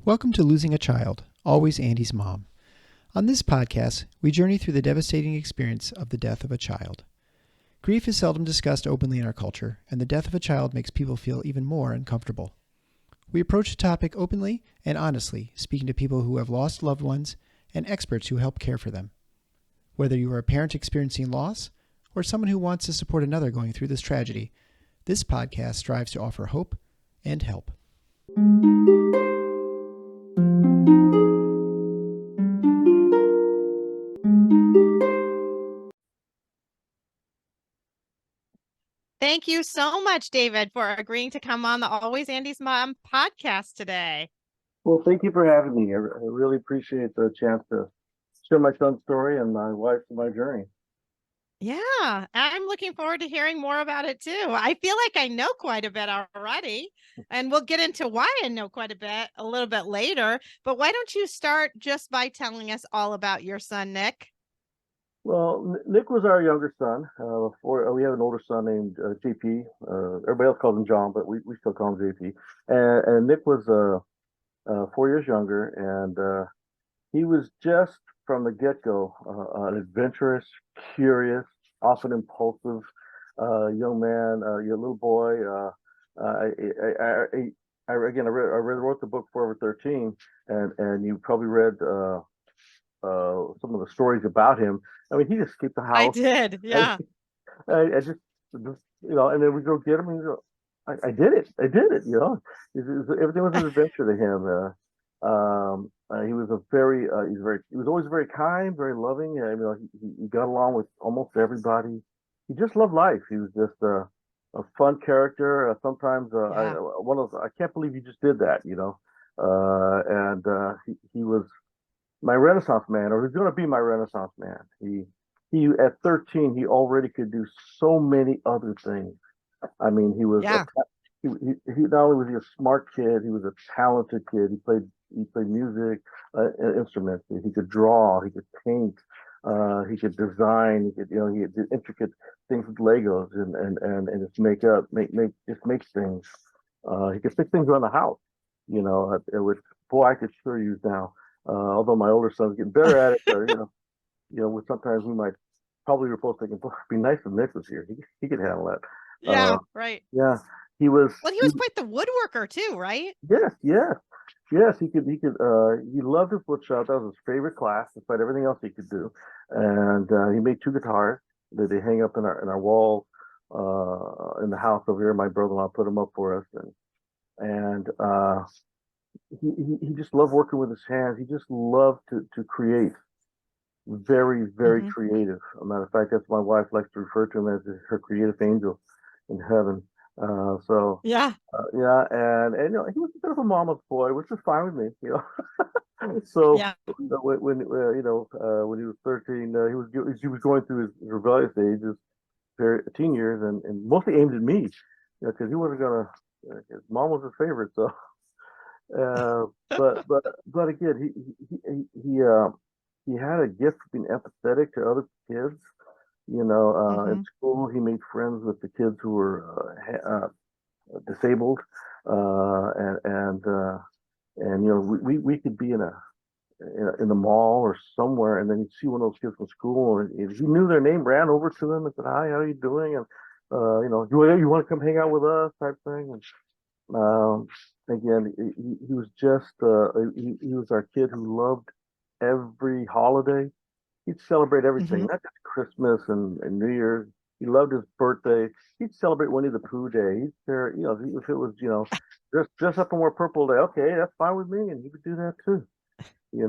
Welcome to Losing a Child, Always Andy's Mom. On this podcast, we journey through the devastating experience of the death of a child. Grief is seldom discussed openly in our culture, and the death of a child makes people feel even more uncomfortable. We approach the topic openly and honestly, speaking to people who have lost loved ones and experts who help care for them. Whether you are a parent experiencing loss or someone who wants to support another going through this tragedy, this podcast strives to offer hope and help. Thank you so much, David, for agreeing to come on the Always Andy's Mom podcast today. Well, thank you for having me. I really appreciate the chance to share my son's story and my wife's and my journey. Yeah, I'm looking forward to hearing more about it too. I feel like I know quite a bit already, and we'll get into why I know quite a bit a little bit later. But why don't you start just by telling us all about your son, Nick? Well, Nick was our younger son. We have an older son named JP. Everybody else calls him John, but we still call him JP. And Nick was 4 years younger, and he was just from the get-go an adventurous, curious, often impulsive young man, your little boy. I wrote the book Forever 13, and you probably read some of the stories about him. I mean, he just escaped the I house. did, yeah. I just, and then we go get him, and I did it. Everything was an adventure to him. He was he was always very kind, very loving. He got along with almost everybody. He just loved life. He was just a fun character. Sometimes one of those, I can't believe you just did that, he was my Renaissance man, or he's going to be my Renaissance man. He at 13, he already could do so many other things. I mean, he was he not only was he a smart kid, he was a talented kid. He played music, instruments. He could draw, he could paint, he could design. He did intricate things with Legos and just make things. He could fix things around the house. Which boy I could sure use now. Although my older son's getting better at it, or sometimes we might probably were both thinking, "Boy, it'd be nice if Nick was here. He could handle that." Yeah, right. Yeah, he was. Well, he was quite the woodworker too, right? Yes. He could. He loved his wood shop. That was his favorite class, despite everything else he could do. And he made two guitars that they hang up in our wall in the house over here. My brother-in-law put them up for us, and he just loved working with his hands. He just loved to create. Very, very creative. As a matter of fact, that's my wife likes to refer to him as her creative angel in heaven. And he was a bit of a mama's boy, which is fine with me. So when he was 13, he was going through his rebellious age, his teen years, and mostly aimed at me, because he wasn't gonna. His mom was his favorite, so. But again, he had a gift for being empathetic to other kids. In school, he made friends with the kids who were disabled, we could be in the mall or somewhere, and then you'd see one of those kids from school, and he knew their name, ran over to them and said, "Hi, how are you doing?" And you want to come hang out with us, type thing. And again, he was just he was our kid who loved every holiday. He'd celebrate everything, not just Christmas and New Year's. He loved his birthday. He'd celebrate Winnie the Pooh Day. He'd share, if it was, dress up and wear purple day. Okay, that's fine with me, and he would do that too. He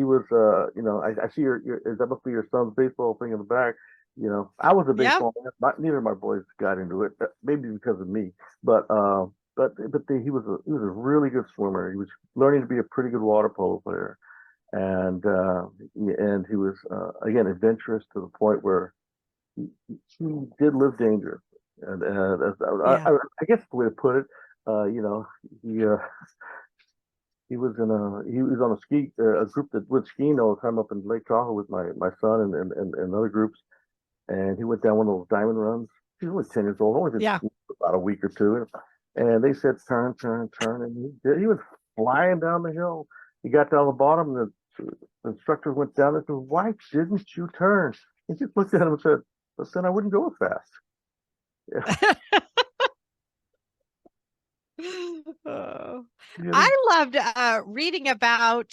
was, I see that must be your son's baseball thing in the back. I was a baseball man. Neither of my boys got into it, maybe because of me. But he was a really good swimmer. He was learning to be a pretty good water polo player, and he was again adventurous to the point where he did live dangerous. And I guess the way to put it, he was on a group that went skiing all the time up in Lake Tahoe with my son and other groups, and he went down one of those diamond runs. He was only 10 years old, only been for about a week or two. And they said, turn, turn, turn. And he was flying down the hill. He got down the bottom, and the instructor went down and said, why didn't you turn? He just looked at him and said, but then I wouldn't go as fast. Yeah. Oh. You know? I loved reading about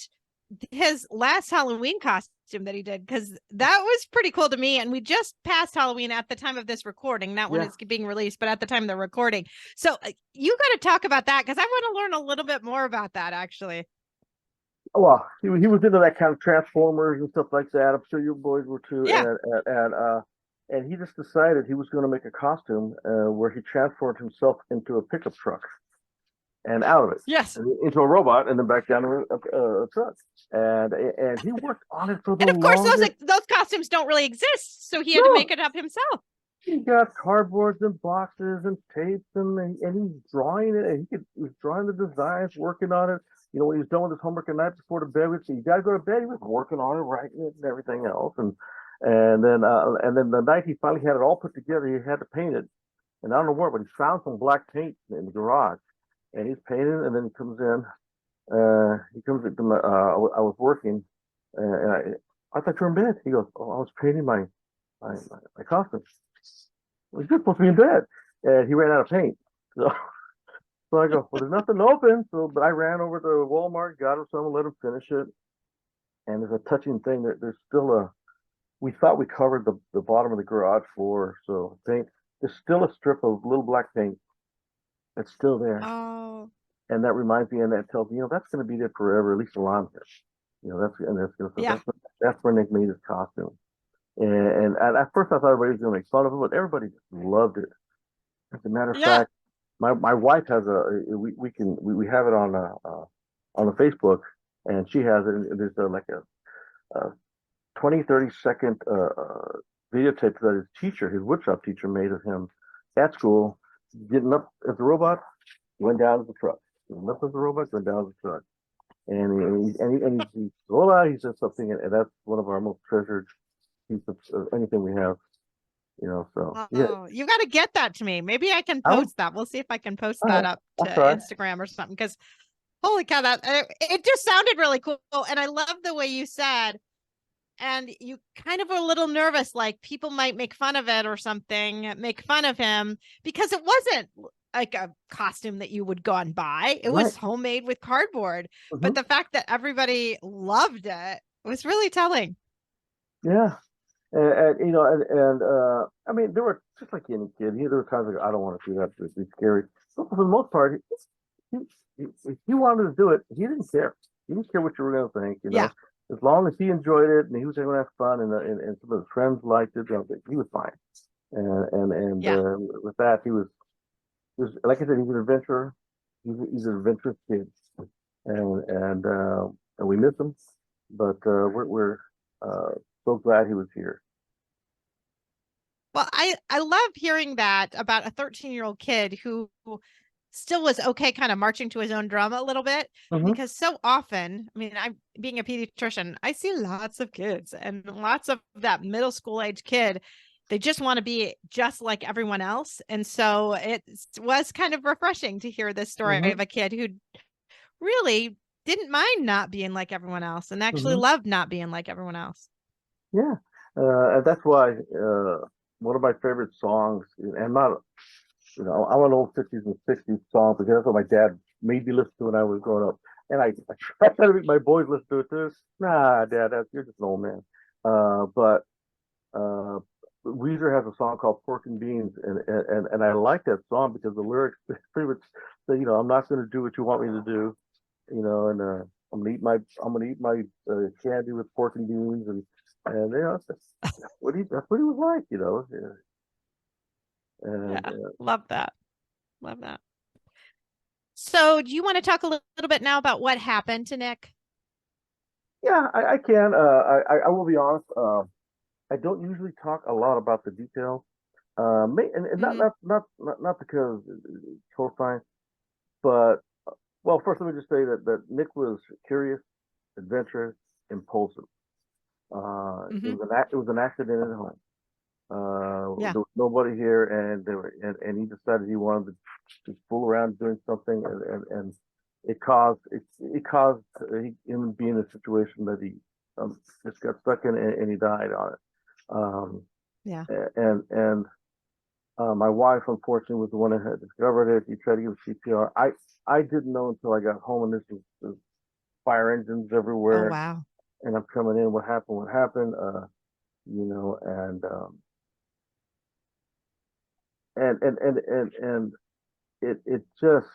his last Halloween costume that he did, because that was pretty cool to me. And we just passed Halloween at the time of this recording, not when it's being released, but at the time of the recording. So you got to talk about that, because I want to learn a little bit more about that, actually. Well, he was into that kind of Transformers and stuff like that. I'm sure you boys were too. Yeah. And he just decided he was going to make a costume where he transformed himself into a pickup truck and out of it, yes, into a robot, and then back down to a truck. And he worked on it for the and of course longest. those costumes don't really exist, so he had to make it up himself. He got cardboards and boxes and tapes, and he's drawing it. And he was drawing the designs, working on it. You know, when he was done with his homework at night before the bed, we'd say, "You got to go to bed." He was working on it, writing it, and everything else. And then the night he finally had it all put together, he had to paint it. And I don't know where, but he found some black paint in the garage, and he's painting. And then he comes in. He comes into my. I was working, and I thought you were in bed. He goes, "Oh, I was painting my costume." Well, you're supposed to be in bed. And he ran out of paint. So I go, well, there's nothing open. But I ran over to Walmart, got him some, let him finish it. And there's a touching thing. There's still we thought we covered the bottom of the garage floor. So paint, there's still a strip of little black paint that's still there. Oh. And that reminds me, and that tells me, that's going to be there forever, at least while I'm here. That's where Nick made his costume. And at first I thought everybody was going to make fun of it, but everybody just loved it. As a matter of fact, my wife has we have it on the Facebook, and she has it. And there's like a 20-30 second videotape that his teacher, his woodshop teacher, made of him at school, getting up as a robot, went down to the truck. Getting up as a robot, went down to the truck. And he said something, and that's one of our most treasured pieces of anything we have. So you got to get that to me. Maybe I can post that. We'll see if I can post that up to Instagram or something, because holy cow, it just sounded really cool. And I love the way you said, and you kind of were a little nervous, like people might make fun of it or something, make fun of him, because it wasn't like a costume that you would go and buy. It was homemade with cardboard. Mm-hmm. But the fact that everybody loved it was really telling. Yeah. And I mean, there were, just like any kid, there were times like, I don't want to do that, it'd be scary. But for the most part, he wanted to do it. He didn't care. He didn't care what you were going to think, Yeah. As long as he enjoyed it and he was going to have fun, and some of his friends liked it, he was fine. And with that, he was, like I said, he's an adventurer. He's an adventurous kid, and we miss him, but we're so glad he was here. Well, I love hearing that about a 13-year-old kid who still was okay kind of marching to his own drum a little bit, because so often, I mean, I'm being a pediatrician, I see lots of kids, and lots of that middle school age kid, they just want to be just like everyone else. And so it was kind of refreshing to hear this story of a kid who really didn't mind not being like everyone else, and actually loved not being like everyone else. Yeah. And that's why one of my favorite songs, and not, I'm an old 50s and 60s song, because that's what my dad made me listen to when I was growing up. And I try to make my boys listen to it too. Nah, Dad, you're just an old man. But Weezer has a song called Pork and Beans, and I like that song because the lyrics pretty much say, I'm not going to do what you want me to do, and I'm gonna eat my candy with pork and beans, and that's what he was like, Love that. So do you want to talk a little bit now about what happened to Nick? Yeah, I can. I will be honest. I don't usually talk a lot about the details, and not because it's horrifying, but first let me just say that Nick was curious, adventurous, impulsive. It was an accident at home. Yeah. There was nobody here, and and he decided he wanted to fool around doing something, and it caused him being in a situation that he just got stuck in, and he died on it. Um, Yeah. and my wife, unfortunately, was the one that had discovered it. He tried to give CPR. I didn't know until I got home, and this was fire engines Oh, everywhere, wow. and I'm coming in. What happened? What happened? And it just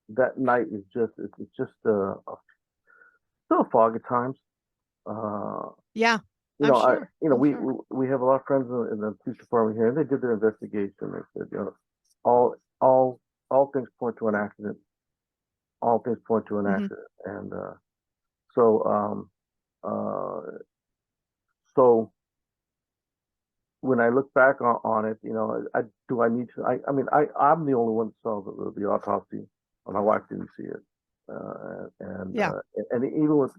that night is just it's just still fog at times. Uh, Yeah, I'm sure. I'm we sure. we have a lot of friends in the police department here, and they did their investigation. They said, all all all things point to an accident. All things point to an Hmm. accident, and so uh, so when I look back on it, I need to. I'm the only one that saw the autopsy. My wife didn't see it, Yeah. and even with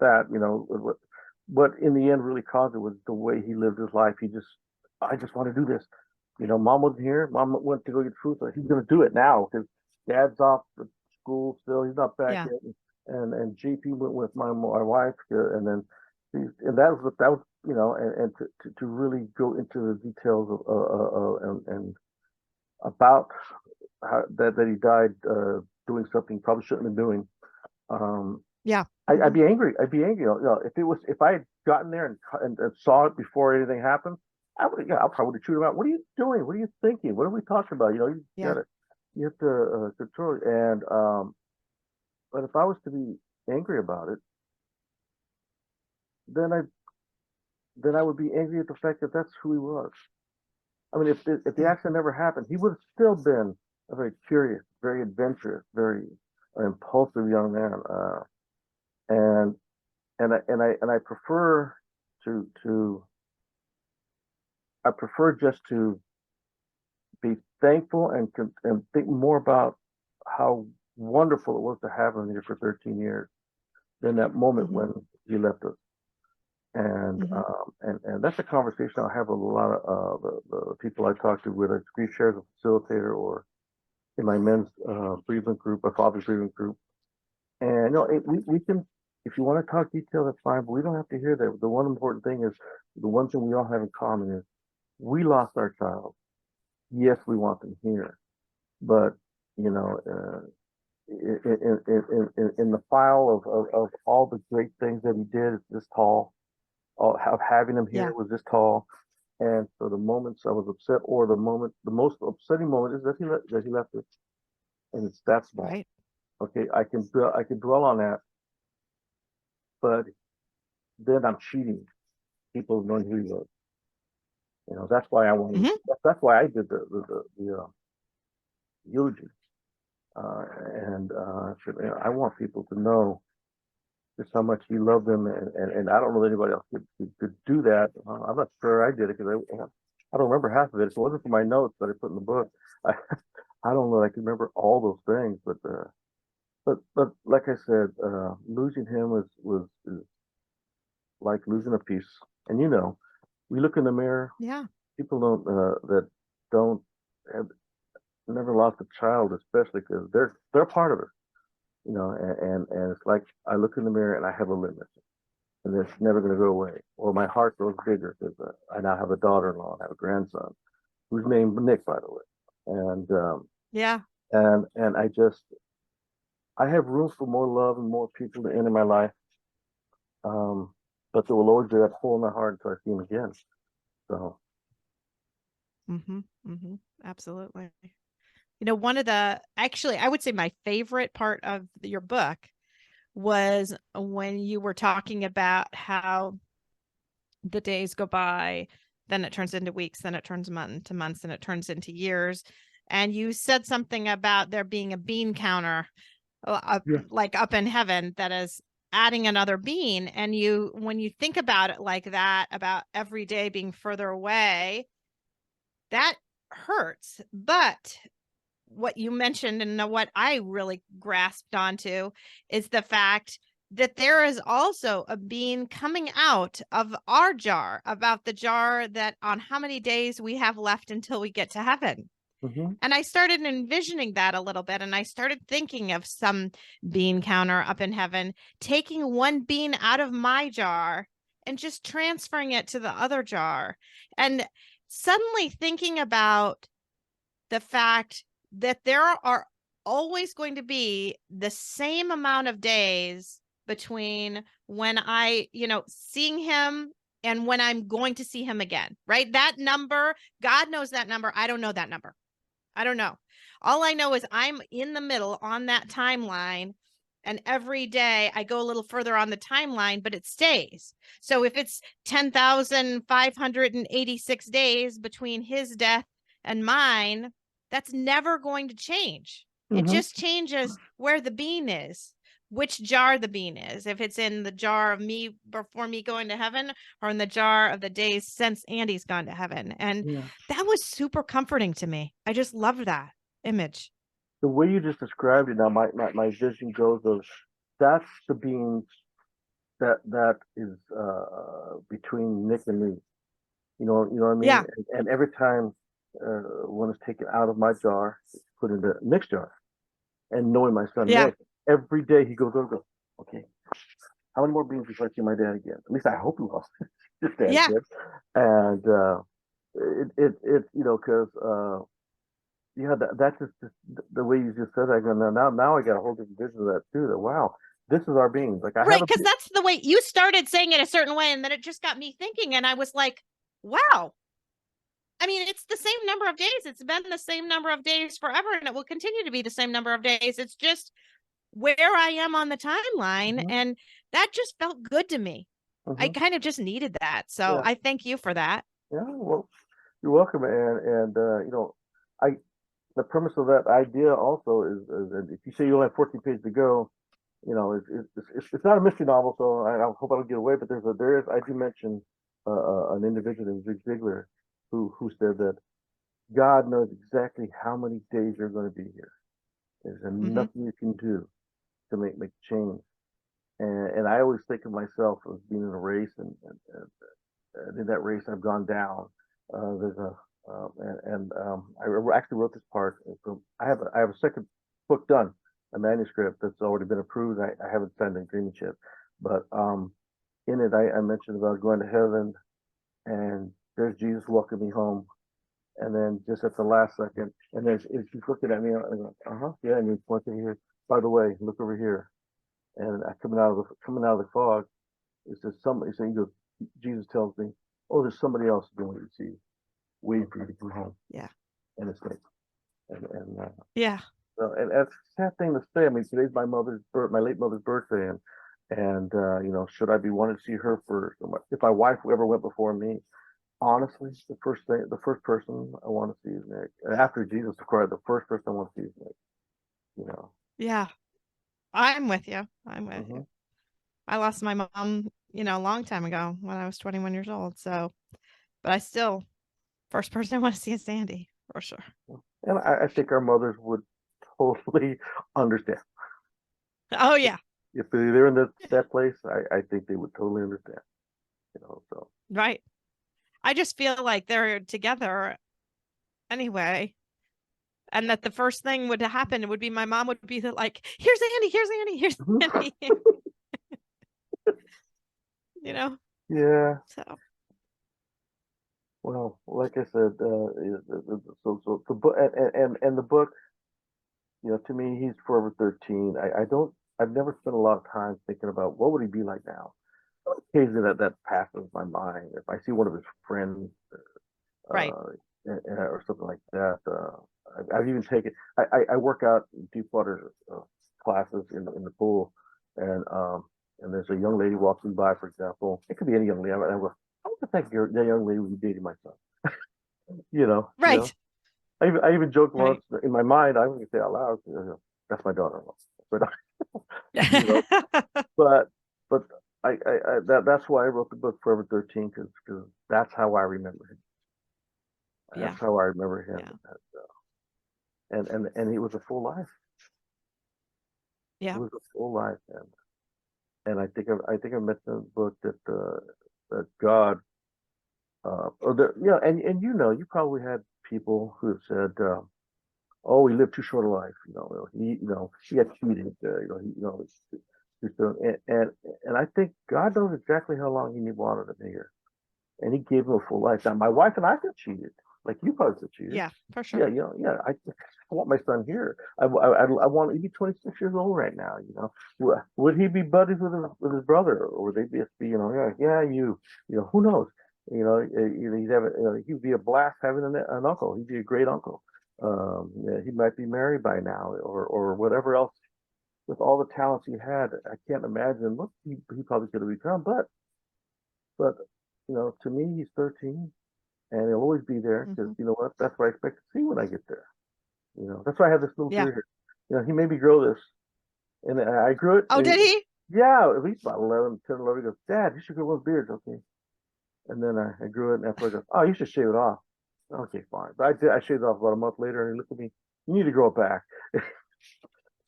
that, what in the end really caused it was the way he lived his life. I just want to do this. Mom wasn't here. Mom went to go get food, so he's going to do it now because Dad's off at school still. He's not back Yeah. yet, and JP went with my wife, and then and that was and to really go into the details and about how that he died doing something he probably shouldn't have been doing. Um, Yeah. I'd be angry. I'd be angry. If I had gotten there and saw it before anything happened, I probably would have chewed him out. What are you doing? What are you thinking? What are we talking about? Yeah. You have to control it. And but if I was to be angry about it, then I would be angry at the fact that that's who he was. I mean, if the Yeah. accident never happened, he would have still been a very curious, very adventurous, very impulsive young man. And I prefer to I prefer just to be thankful and think more about how wonderful it was to have him here for 13 years than that moment Hmm. when he left us. And Hmm. that's a conversation I'll have with a lot of the people I talk to, whether it's grief share as a facilitator or in my men's bereavement group, my father's bereavement group. And we can, if you want to talk detail, that's fine, but we don't have to hear that. The one important thing is the one thing we all have in common is we lost our child. Yes, we want them here, but you know, in the file of all the great things that he did, it's this tall. Of having him here Yeah. was this tall. And so the moments I was upset, or the most upsetting moment is that he left us, and it's that small. Right. Okay, I can dwell on that, but then I'm cheating people knowing who he was. That's why I wanted. Hmm. That's why I did the eulogy, and I want people to know just how much he loved them, and I don't know anybody else could do that. I'm not sure I did it because I don't remember half of it. If it wasn't for my notes that I put in the book, I I don't know. I can remember all those things, but like I said, losing him is like losing a piece. And we look in the mirror. Yeah. People that don't have never lost a child, especially because they're part of it. And it's like I look in the mirror and I have a limit, and it's never going to go away. Or my heart grows bigger because I now have a daughter-in-law, and I have a grandson who's named Nick, by the way. And Yeah. and I have room for more love and more people to enter my life. Um, but there will always be that hole in my heart until I see him again. So Hmm. Hmm. Absolutely. Actually, I would say my favorite part of your book was when you were talking about how the days go by, then it turns into weeks, then it turns into months, and it turns into years. And you said something about there being a bean counter, yeah, like up in heaven, that is adding another bean. And when you think about it like that, about every day being further away, that hurts. But what you mentioned and what I really grasped onto is the fact that there is also a being coming out of our jar, about the jar that on how many days we have left until we get to heaven. And I started envisioning that a little bit. And I started thinking of some bean counter up in heaven, taking one bean out of my jar and just transferring it to the other jar. And suddenly thinking about the fact that there are always going to be the same amount of days between when I, seeing him and when I'm going to see him again, right? That number, God knows that number. I don't know that number. I don't know. All I know is I'm in the middle on that timeline. And every day I go a little further on the timeline, but it stays. So if it's 10,586 days between his death and mine, that's never going to change. It just changes where the bean is, which jar the bean is. If it's in the jar of me before me going to heaven, or in the jar of the days since Andy's gone to heaven. And that was super comforting to me. I just loved that image. The way you just described it now, my vision goes of that's the beings that is between Nick and me. You know what I mean? Yeah. And every time one is taken out of my jar, it's put into Nick's jar. And knowing my son Nick, every day he goes over, okay, how many more beans before I see my dad again? At least I hope he will. Just dad Yeah. did. And it because that's just the way you just said that. Now I got a whole different vision of that too. That wow, this is our beings. Like right, because that's the way you started saying it a certain way, and then it just got me thinking, and I was like, wow. I mean, it's the same number of days. It's been the same number of days forever, and it will continue to be the same number of days. It's just where I am on the timeline, and that just felt good to me. I kind of just needed that, so I thank you for that. Yeah, well, you're welcome, and the premise of that idea also is if you say you only have 14 pages to go, it's not a mystery novel, so I hope I don't get away. But I do mention an individual named Zig Ziglar who said that God knows exactly how many days you're going to be here. There's nothing you can do to make change. And I always think of myself as being in a race, and in that race I've gone down. I actually wrote this part. I have a second book done, a manuscript that's already been approved. I haven't signed an agreement yet, but in it I mentioned about going to heaven, and there's Jesus welcoming me home, and then just at the last second, and she's looking at me, and I go, yeah, and he's pointing here. By the way, look over here, and coming out of the fog, it's just somebody saying, Jesus tells me, oh, there's somebody else going to see you, waiting for you to come home. Yeah. And it's me. And yeah. So, and that's a sad thing to say. I mean, today's my late mother's birthday, and should I be wanting to see her first? If my wife ever went before me, honestly, the first person I want to see is Nick. And after Jesus, of course, the first person I want to see is Nick. Yeah, I'm with you. You. I lost my mom, a long time ago when I was 21 years old. So, but I still, first person I want to see is Sandy, for sure. And I think our mothers would totally understand. Oh yeah. If they're in that place, I think they would totally understand. So. Right. I just feel like they're together anyway. And that the first thing would happen would be my mom would be like, here's Andy, here's Andy, here's Andy. Yeah. So. Well, like I said, so the book and the book, to me, he's forever 13. I've never spent a lot of time thinking about what would he be like now. Occasionally that passes my mind. If I see one of his friends, right, or something like that, I've even taken. I work out deep water classes in the pool, and there's a young lady walking by, for example. It could be any young lady. I go, I wonder if that young lady would be dating my son. Right. I even joked once in my mind. I wouldn't say out loud. That's my daughter-in-law. But but that's why I wrote the book Forever 13, because that's how I remember him. That's how I remember him. Yeah. And he was a full life. Yeah. It was a full life, and I think I mentioned in the book that that God, or the, you know, and you probably had people who have said, "Oh, he lived too short a life." He got cheated. He's doing, and I think God knows exactly how long he wanted him here, and he gave him a full life. Now, my wife and I got cheated, like you probably got cheated. Yeah, for Yeah, sure. yeah. I want my son here. I want him to be 26 years old right now. Would he be buddies with his brother, or would they be, who knows? He'd be a blast having an uncle. He'd be a great uncle. Yeah, he might be married by now, or whatever else. With all the talents he had, I can't imagine what he probably could have become. But to me, he's 13, and he'll always be there because Hmm. you know what? That's what I expect to see when I get there. That's why I have this little Yeah. beard here. He made me grow this, and I grew it. Oh, did he? Yeah, at least about 11, 10, 11. He goes, Dad, you should grow one beard, okay? And then I grew it, and after I go, oh, you should shave it off. Okay, fine. But I did. I shaved it off about a month later, and he looked at me. You need to grow it back.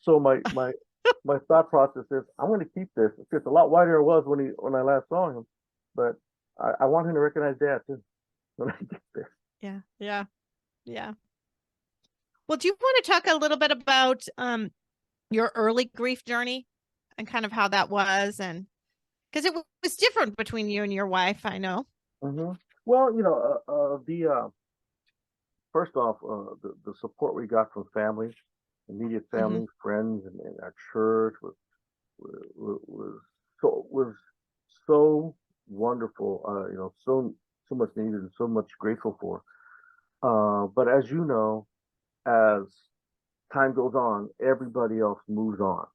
So my thought process is, I'm going to keep this. It's a lot wider than it was when I last saw him, but I want him to recognize Dad too when I get there. Yeah. Yeah. Yeah. Well, do you want to talk a little bit about your early grief journey and kind of how that was, and because it was different between you and your wife, I know. Hmm. Well, the first off, the support we got from family, immediate Hmm. family, friends, and our church was so wonderful. So much needed and so much grateful for. But as you know, as time goes on, everybody else moves on,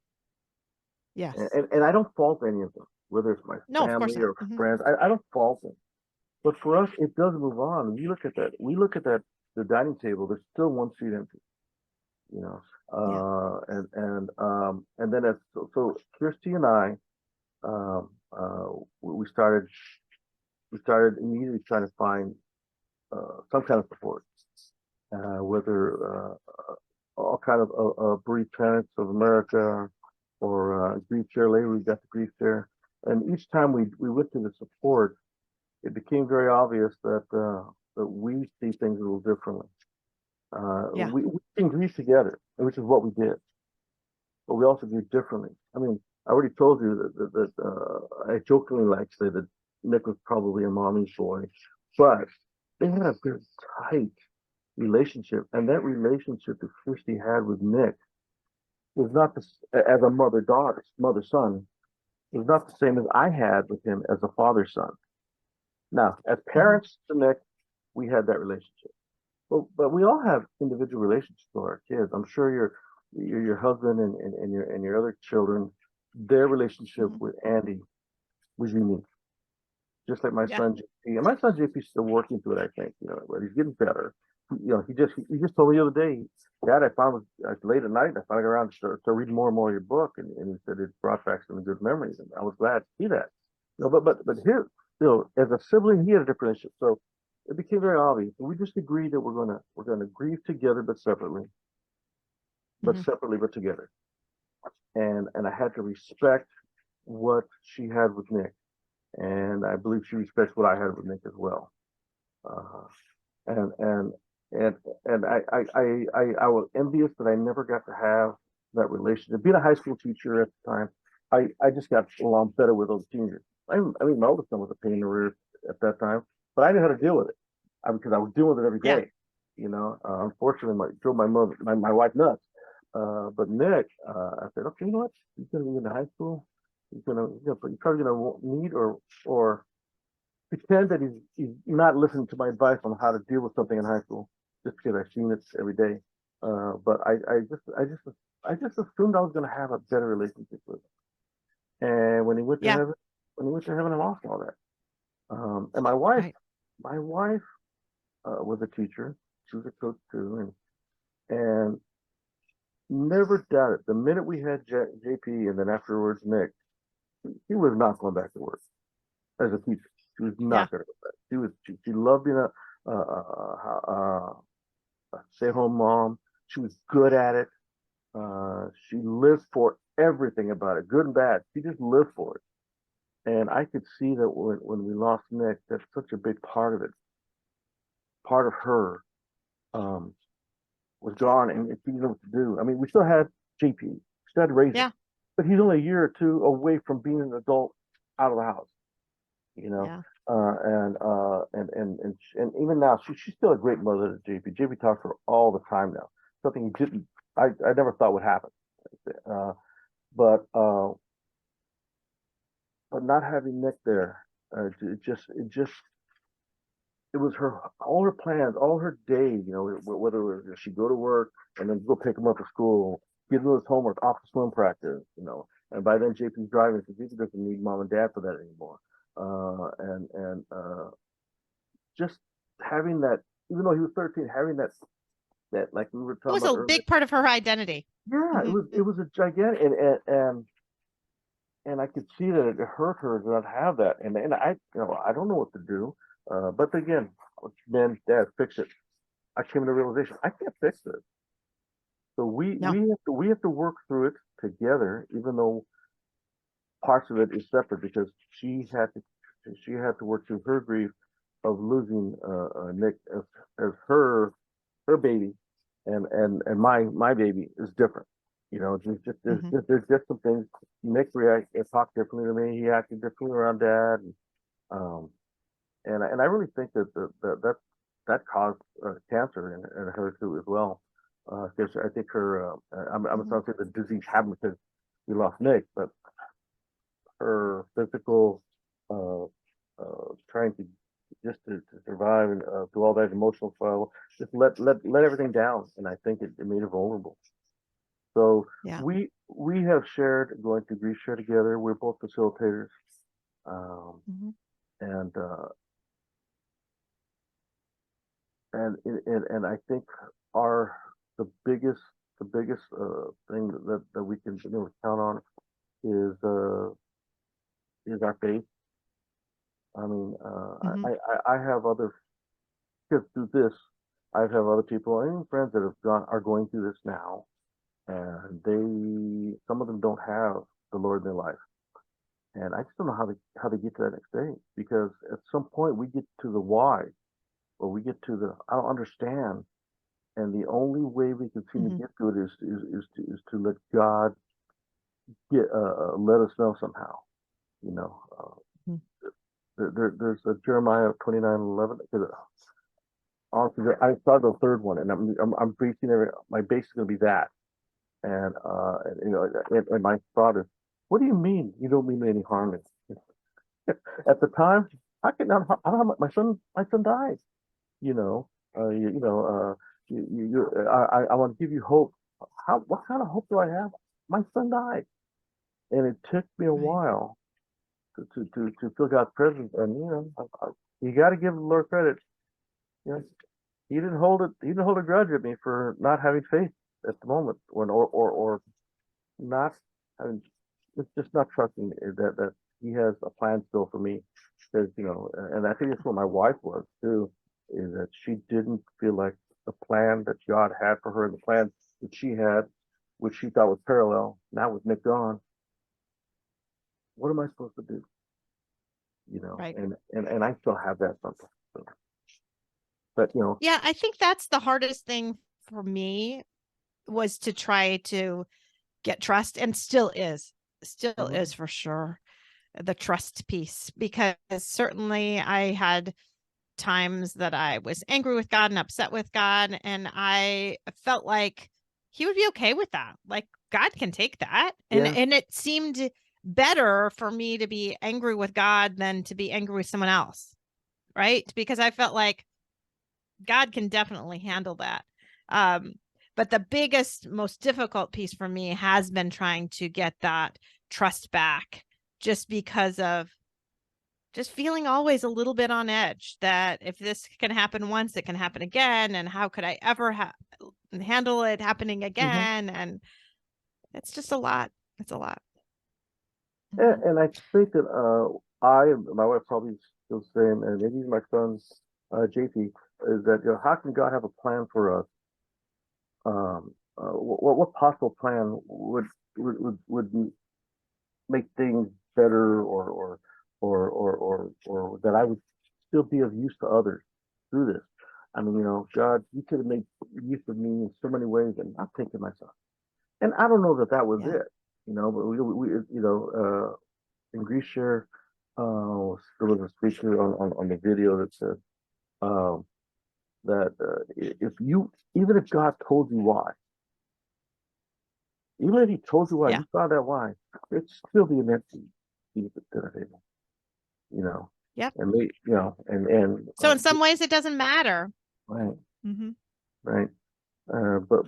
Yes. and I don't fault any of them, whether it's my No, of course family not. or Hmm. friends. I don't fault them. But for us, it does move on. We look at that. The dining table. There's still one seat empty. You know, Yeah. and then so Kirsty and I, um, uh, we started immediately trying to find some kind of support, whether all kind of bereaved parents of America or grief share. Later, we got the grief share, and each time we went to the support, it became very obvious that we see things a little differently. Yeah. We can grieve together, which is what we did, but we also grieve differently. I mean, I already told you that I jokingly like to say that Nick was probably a mommy's boy, but they had a very tight relationship, and that relationship that Christy had with Nick was not as a mother-daughter, mother-son, was not the same as I had with him as a father-son. Now, as Hmm. parents to Nick, we had that relationship. But we all have individual relationships with our kids. I'm sure your husband and your other children, their relationship Hmm. with Andy was unique. Just like my Yeah. son JP. And my son JP is still working through it, I think, but he's getting better. He just told me the other day, Dad, I found late at night, I finally got around to reading more and more of your book, and he said it brought back some good memories, and I was glad to see that. But here, as a sibling, he had a different relationship, so it became very obvious. We just agreed that we're gonna grieve together but Hmm. separately but together. And I had to respect what she had with Nick, and I believe she respects what I had with Nick as well. Uh, and and and and I was envious that I never got to have that relationship. Being a high school teacher at the time, I just got along better with those teenagers. I mean, my oldest son was a pain in the rear at that time, but I knew how to deal with it because I was dealing with it every Yeah. day. Unfortunately, drove my wife nuts. But Nick, I said, okay, you know what? He's going to be in high school. He's probably going to need or pretend that he's not listening to my advice on how to deal with something in high school just because I've seen it every day. But I just assumed I was going to have a better relationship with him. And Yeah. when he went to heaven, I lost all that. And my wife was a teacher. She was a coach too, and never doubted the minute we had JP and then afterwards Nick, he was not going back to work as a teacher. She was Yeah. not going to go back. She loved being a stay-at-home mom. She was good at it. She lived for everything about it, good and bad. She just lived for it. And I could see that when we lost Nick, that's such a big part of it. Part of her um, was gone, and she didn't know what to do. I mean, we still had JP, we still had to raise him, Yeah. but he's only a year or two away from being an adult out of the house. You know, Yeah. And even now, she's still a great mother to JP. JP talks to her all the time now. Something he didn't, I never thought would happen. Uh, but uh, but not having Nick there, it just it was her all her plans, all her day. You know, whether it was she'd go to work and then go pick him up at school, give him his homework, off to swim practice. You know, and by then JP's driving, so JP doesn't need mom and dad for that anymore. Just having that, even though he was 13, having that like we were It talking was about a earlier. big part of her identity. Yeah, it was a gigantic, and I could see that it hurt her to not have that, and I don't know what to do, but again, men, dad, fix it. I came to the realization I can't fix it, so we No. we have to work through it together, even though parts of it is separate because she had to work through her grief of losing Nick as her baby, and my baby is different. You know, there's just some things. Nick talked differently to me. He acted differently around dad, um, and I really think that caused cancer in her too as well. Because I think I'm not saying the disease happened because we lost Nick, but her physical trying to to survive and through all that emotional trial, just let everything down, and I think it made her vulnerable. So Yeah. we have shared going through grief share together. We're both facilitators, um, and and I think our the biggest thing that we can count on is our faith. I mean, I have other kids through this. I have other people and friends that are going through this now, and some of them don't have the Lord in their life, and I just don't know how they get to that next day because at some point we get to the why, or we get to the I don't understand, and the only way we can seem to get to it is to let God let us know somehow, you know. There's a Jeremiah 29:11. Honestly, I started the third one, and I'm basing my base is going to be that, and my thought is, what do you mean you don't mean any harm? At the time, I don't have my son died. You know, you know, I want to give you hope. What kind of hope do I have? My son died, and it took me a while to feel God's presence, and you got to give the Lord credit. You know, he didn't hold it. He didn't hold a grudge at me for not having faith at the moment, or not having, just not trusting that he has a plan still for me. Because and I think that's what my wife was too, is that she didn't feel like the plan that God had for her, and the plan that she had, which she thought was parallel. Now with Nick gone, what am I supposed to do? Right. And I still have that something. So, but Yeah, I think that's the hardest thing for me was to try to get trust, and still is for sure, the trust piece, because certainly I had times that I was angry with God and upset with God, and I felt like he would be okay with that. Like God can take that. And it seemed better for me to be angry with God than to be angry with someone else. Right? Because I felt like God can definitely handle that. But the biggest, most difficult piece for me has been trying to get that trust back, just because of just feeling always a little bit on edge that if this can happen once, it can happen again. And how could I ever handle it happening again? And it's just a lot. It's a lot. And I think that my wife probably still saying, and maybe my son JP, is that how can God have a plan for us what possible plan would make things better, or that I would still be of use to others through this. I mean, God, you could have made use of me in so many ways, and I'm thinking to myself, and I don't know that was it, but we in Greece share, there was a speaker on the video that said, um, that even if God told you why, even if He told you why, you found out why, it'd still be an empty seat at the dinner table, Yep. And and so in some ways it doesn't matter. Right. Mm-hmm. Right. But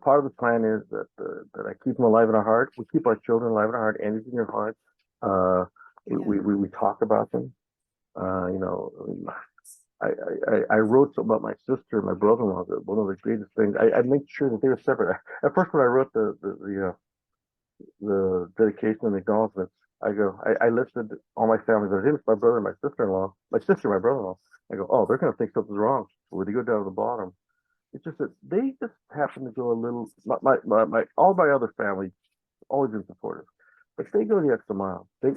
part of the plan is that I keep them alive in our heart. We keep our children alive in our heart. Andy's in your heart. We talk about them. I wrote something about my sister and my brother-in-law. That one of the greatest things. I made sure that they were separate. At first, when I wrote the dedication and acknowledgments, I listed all my family. But him, my brother, my sister-in-law, my sister, my brother-in-law. I go, oh, they're going to think something's wrong. So when they go down to the bottom, it's just that they just happen to go a little. All my other family always been supportive, but they go the extra mile. They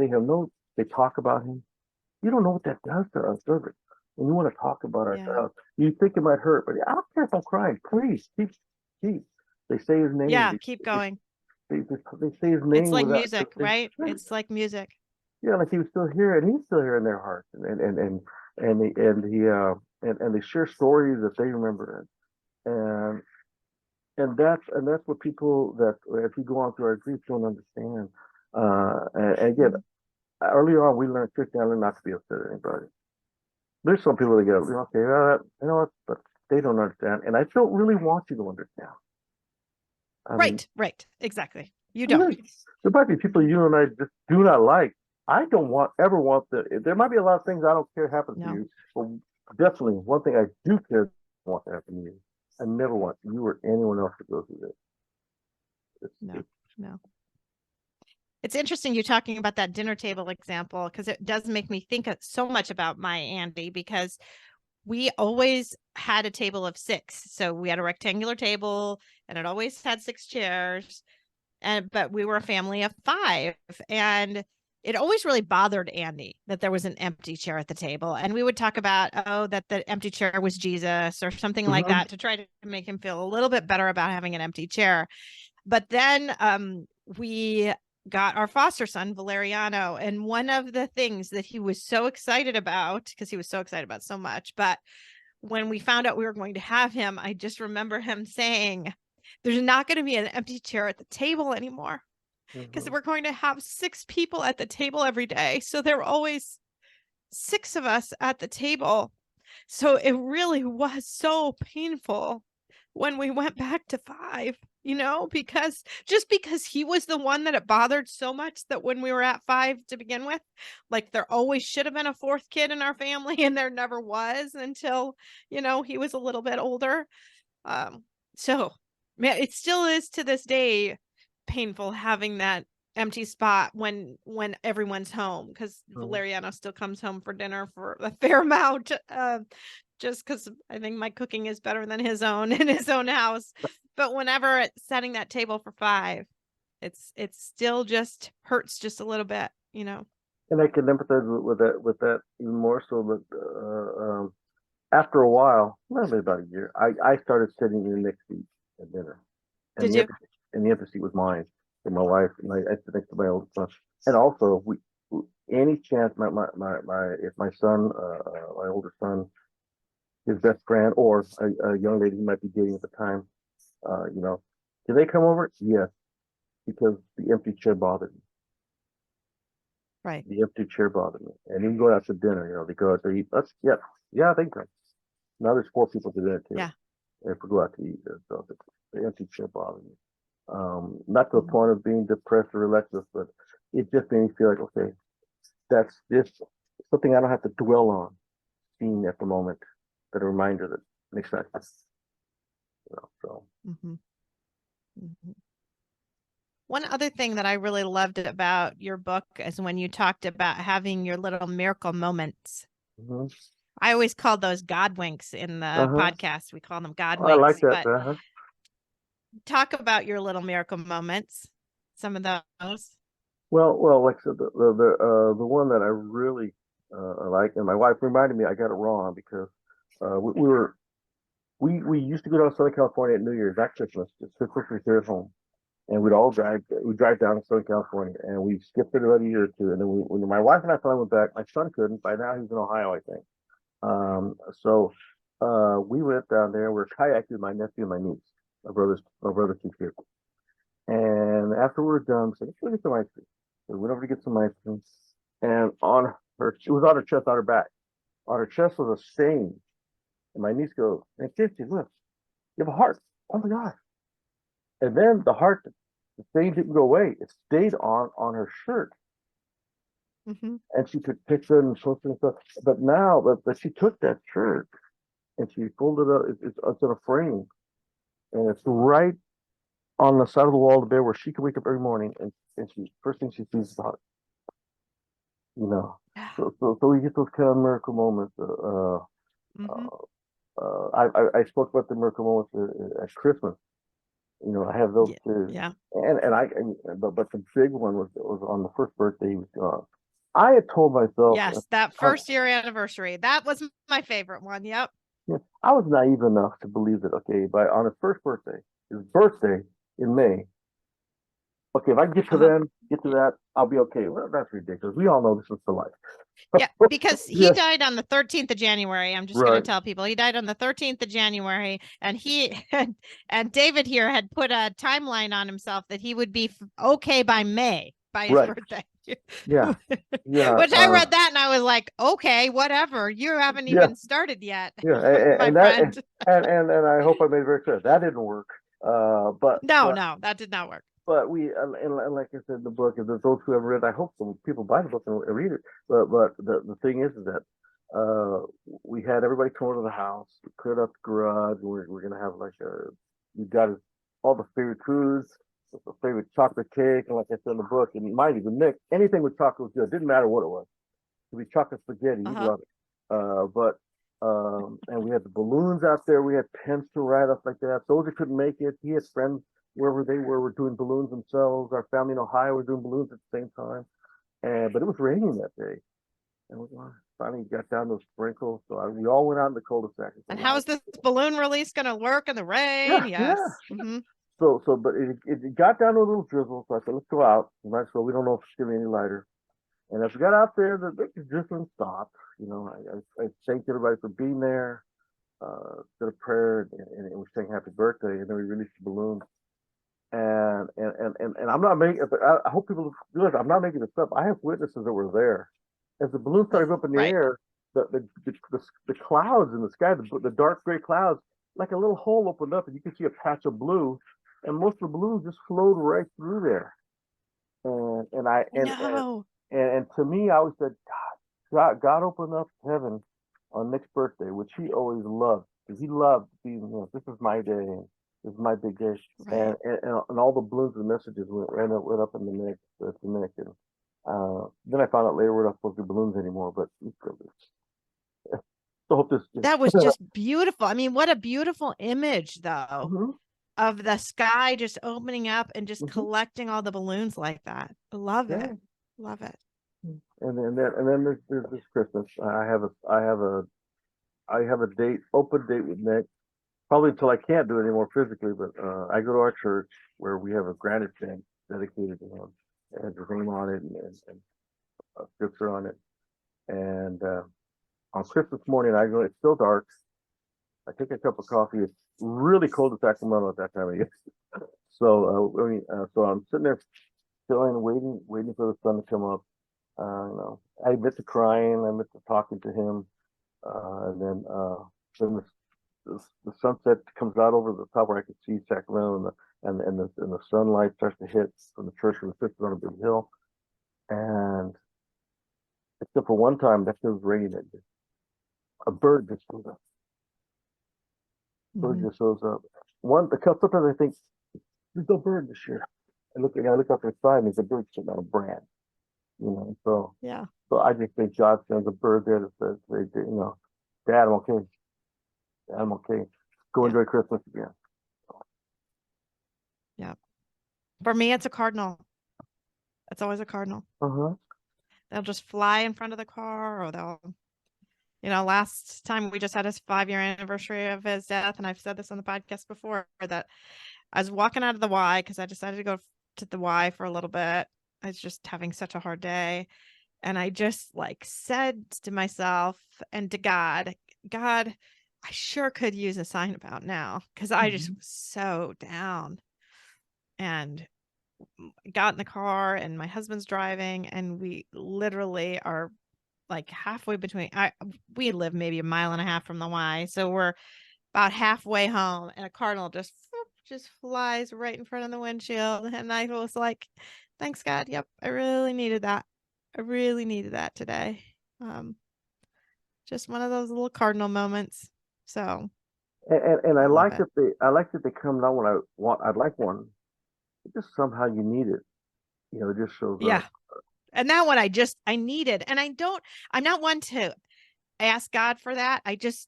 have no. They talk about him. You don't know what that does to us, does it? When you want to talk about ourselves, you think it might hurt, but I don't care if I'm crying. Please keep. They say his name. Yeah, keep going. They say his name. It's like music, right? It's like music. Yeah, like he was still here, and he's still here in their hearts, and they share stories that they remember, and that's what people that if you go on through our grief don't understand. And again, early on we learned Christianity not to be upset at anybody. There's some people that go, okay, you know what, but they don't understand, and I don't really want you to understand. Right, exactly. You don't. There might be people you and I just do not like. I don't ever want that. There might be a lot of things I don't care happen to you, but definitely one thing I do care want to happen to you. I never want you or anyone else to go through this. No. It's interesting you talking about that dinner table example, because it does make me think so much about my Andy, because we always had a table of 6. So we had a rectangular table and it always had 6 chairs. But we were a family of 5, and it always really bothered Andy that there was an empty chair at the table. And we would talk about, that the empty chair was Jesus or something like that, to try to make him feel a little bit better about having an empty chair. But then we got our foster son, Valeriano. And one of the things that he was so excited about, because he was so excited about so much, but when we found out we were going to have him, I just remember him saying, there's not going to be an empty chair at the table anymore, because we're going to have 6 people at the table every day. So there were always 6 of us at the table. So it really was so painful when we went back to 5, because he was the one that it bothered so much, that when we were at 5 to begin with, like there always should have been a 4th kid in our family, and there never was until, he was a little bit older. So man, it still is to this day painful having that empty spot when everyone's home, because Valeriano still comes home for dinner for a fair amount, just because I think my cooking is better than his own in his own house. But whenever it's setting that table for 5, it's still just hurts just a little bit, And I can empathize with that even more so. But after a while, maybe about a year, I started sitting in the next seat at dinner. And Did you? And the empty seat was mine and my wife, and I sit next to my oldest son. And also, any chance if my son, my older son, his best friend, or a young lady he might be dating at the time, can they come over? Yes, because the empty chair bothered me. Right. The empty chair bothered me. And even going out to dinner, they go out to eat. Yeah, they come. Now there's 4 people to dinner too. Yeah. If we go out to eat, so the empty chair bothered me. Not to the point of being depressed or reckless, but it just made me feel like, okay, that's just something I don't have to dwell on, seeing at the moment, that a reminder that makes sense. So. One other thing that I really loved about your book is when you talked about having your little miracle moments. I always call those God winks in the podcast. We call them God I like winks. that. But talk about your little miracle moments. Some of those. Well, like I said, the one that I really like, and my wife reminded me I got it wrong because we used to go down to Southern California at New Year's, not Christmas, just Christmas was here at home, and we'd drive down to Southern California, and we skipped it about a year or two, and then when my wife and I finally went back, my son couldn't. By now he's in Ohio, I think. So we went down there. We're kayaking with my nephew and my niece, my brother's two kids. And after we were done, we said, let's go get some ice cream. So we went over to get some ice cream. And it was on her chest, on her back. On her chest was a stain. And my niece goes, hey, Christy, look, you have a heart. Oh my God. And then the stain didn't go away. It stayed on her shirt. Mm-hmm. And she could pick it and twist it and stuff. But she took that shirt and she folded it up. It's in a frame. And it's right on the side of the wall of the bed where she can wake up every morning and first thing she sees is the heart. You know. Yeah. So we get those kind of miracle moments. I spoke about the miracle moments at Christmas. You know, I have those too. Yeah. But the big one was on the first birthday he was gone. I had told myself, yes, that first year anniversary. That was my favorite one. Yep. Yeah, I was naive enough to believe that, okay, on his first birthday, his birthday in May, okay, if I get to that, I'll be okay. Well, that's ridiculous. We all know this is for life. Yeah, because he died on the 13th of January. I'm just going to tell people he died on the 13th of January, and and David here had put a timeline on himself that he would be okay by May, by his birthday. Yeah. Which I read that and I was like, okay, whatever. You haven't even started yet. Yeah, and I hope I made it very clear that didn't work. But no, that did not work. But and like I said in the book, if there's those who haven't read, I hope some people buy the book and read it. But the thing is that we had everybody come over to the house, we cleared up the garage. We're gonna have we got all the favorite foods, the favorite chocolate cake, and like I said in the book, and mind you, the Nick, anything with chocolate was good. Didn't matter what it was. It could be chocolate spaghetti, you'd love it. And we had the balloons out there. We had pens to write up like that. Those that couldn't make it, he had friends wherever they were doing balloons themselves. Our family in Ohio were doing balloons at the same time. But it was raining that day. And we finally got down those sprinkles. So we all went out in the cul-de-sac. And how is this balloon release going to work in the rain? Yes. Yeah. Mm-hmm. But it got down to a little drizzle. So I said, let's go out. Might as well. We don't know if it's going to be any lighter. And as we got out there, the drizzling stopped. You know, I thanked everybody for being there. Did a prayer and we sang happy birthday. And then we released the balloons. And I'm not making. I hope people realize I'm not making this up. I have witnesses that were there. As the balloon started up in the air, the clouds in the sky, the dark gray clouds, like a little hole opened up, and you could see a patch of blue, and most of the balloons just flowed right through there. And to me, I always said, God opened up heaven on Nick's birthday, which he always loved, because he loved being, you know, this is my day. This is my big day, and all the balloons and messages went up in the Nick. And then I found out later we're not supposed to do balloons anymore. But so hope this. That was just beautiful. I mean, what a beautiful image, though, of the sky just opening up and just collecting all the balloons like that. I love it. Love it. And then there's this Christmas. I have a open date with Nick. Probably until I can't do it anymore physically, but I go to our church where we have a granite thing dedicated to him. It has his name on it and a scripture on it. And on Christmas morning, I go, it's still dark. I take a cup of coffee. It's really cold in Sacramento at that time of year. So I'm sitting there chilling, waiting for the sun to come up. You know, I admit to crying, I admit to talking to him. And then the sunset comes out over the top where I can see Sacramento, and the sunlight starts to hit from the church, from the sits on a big hill. And except for one time, that feels raining. A bird just shows up. Sometimes I think there's no bird this year. I look up the side and there's a bird sitting on a branch. You know, so I just think God sends a bird there that says, you know, Dad, I'm okay. Dad, I'm okay. Go enjoy Christmas again. Yeah. For me, it's a cardinal. It's always a cardinal. They'll just fly in front of the car, or they'll, last time we just had his 5-year anniversary of his death. And I've said this on the podcast before, that I was walking out of the Y because I decided to go to the Y for a little bit. I was just having such a hard day. And I just said to myself and to God, I sure could use a sign about now, because I just was so down. And got in the car, and my husband's driving, and we literally are halfway between. We live maybe a mile and a half from the Y, so we're about halfway home, and a cardinal just flies right in front of the windshield. And I was like, thanks God. Yep, I really needed that. I really needed that today. Just one of those little cardinal moments. So and I like that they come down when I want. I'd like one. Just somehow you need it. It just shows up. And that one I needed. And I'm not one to ask God for that. I just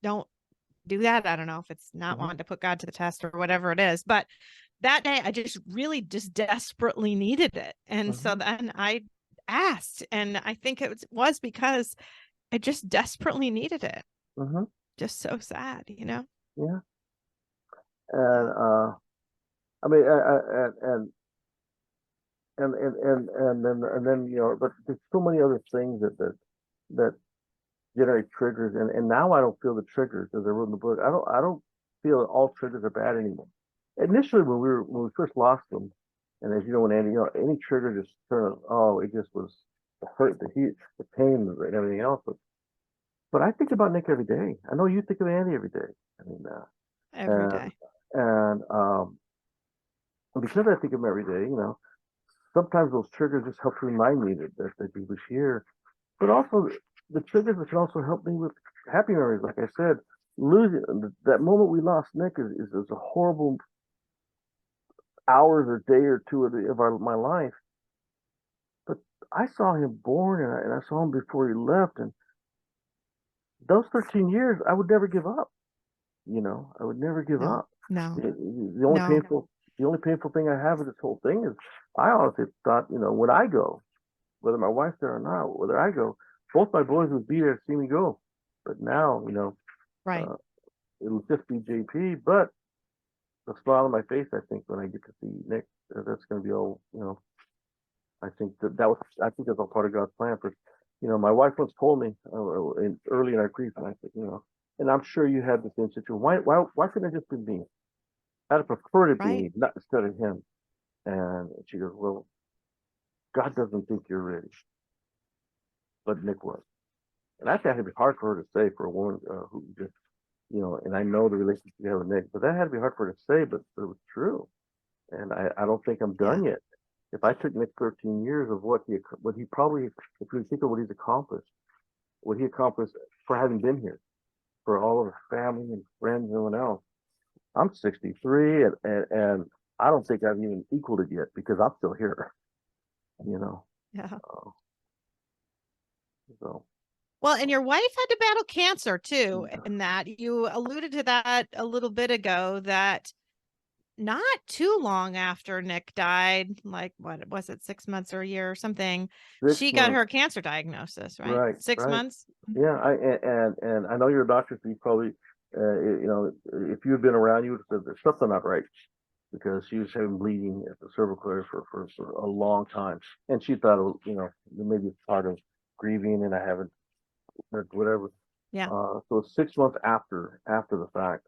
don't do that. I don't know if it's not wanting to put God to the test or whatever it is, but that day I just really desperately needed it. And so then I asked, and I think it was because I just desperately needed it. Just so sad, Yeah. And I mean, and then but there's so many other things that generate triggers, and now I don't feel the triggers, as I wrote in the book. I don't feel that all triggers are bad anymore. Initially, when we first lost them, and as you know, when Andy, any trigger just it just was the hurt, the heat, the pain, and everything else. But I think about Nick every day. I know you think of Andy every day. I mean, every day. And because I think of him every day, sometimes those triggers just help remind me that he was here. But also, the triggers that can also help me with happy memories. Like I said, losing that moment we lost Nick is a horrible hours or day or two of my life. But I saw him born, and I saw him before he left, and those 13 years, I would never give up. I would never give up. No. The only painful thing I have with this whole thing is I honestly thought, when I go, whether my wife's there or not, whether I go, both my boys would be there to see me go. But now, right. It'll just be JP. But the smile on my face, I think, when I get to see Nick, that's going to be all. I think I think that's all part of God's plan. For, my wife once told me early in our grief, and I said, and I'm sure you had the same situation. Why couldn't it just be me? I'd prefer it to be me, not instead of him. And she goes, well, God doesn't think you're ready, but Nick was. And I think it had to be hard for her to say, for a woman who just, and I know the relationship you have with Nick, but that had to be hard for her to say, but it was true. And I don't think I'm done yet. If I took Nick 13 years of what he probably, if you think of what he accomplished for having been here, for all of his family and friends and everyone else. I'm 63, and I don't think I've even equaled it yet, because I'm still here. Yeah. So. Well, and your wife had to battle cancer too, and that you alluded to that a little bit ago, that not too long after Nick died, what was it, 6 months or a year or something, she got her cancer diagnosis, right? Right. 6 months. Yeah. And I know you're a doctor, so you probably, if you had been around, you would have said there's something not right, because she was having bleeding at the cervical area for a long time, and she thought, maybe it's part of grieving, and I haven't, whatever. Yeah. So 6 months after the fact,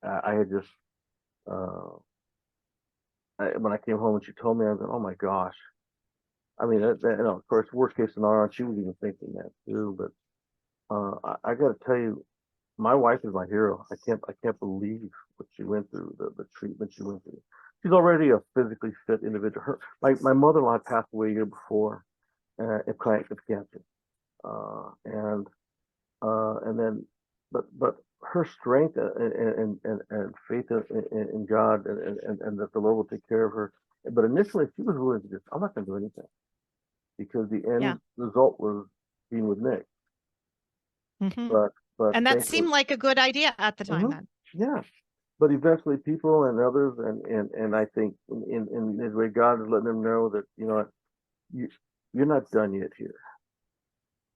I had just. When I came home and she told me, I was like, oh my gosh. I mean, of course, worst case scenario, she was even thinking that too. But I got to tell you, my wife is my hero. I can't believe what she went through, the treatment she went through. She's already a physically fit individual. My mother-in-law had passed away a year before of cancer, and then, but her strength and faith in God, and that the Lord will take care of her. But initially, she was willing to I'm not going to do anything, because the end result was being with Nick. But And that seemed like a good idea at the time then. Yeah. But eventually people and others and I think in his way God is letting them know that, you're not done yet here.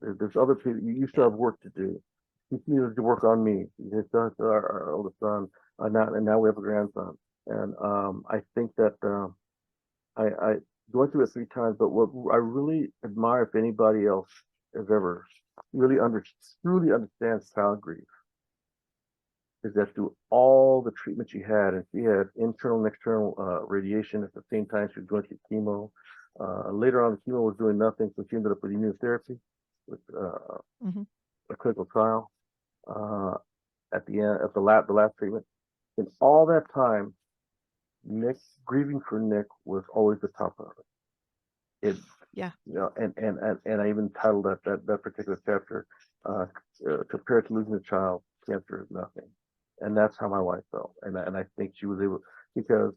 There's other people. You still have work to do. He needed to work on me. His son, our oldest son, now we have a grandson. And I think that I going through it 3 times. But what I really admire, if anybody else has ever truly understands child grief, is that through all the treatment she had, and she had internal and external radiation at the same time she was going through chemo. Later on, the chemo was doing nothing, so she ended up with immunotherapy, with a clinical trial. At the end, at the last treatment, in all that time, grieving for Nick was always the top of it. And I even titled that particular chapter, "Compared to losing a child, cancer is nothing." And that's how my wife felt, and I think she was able, because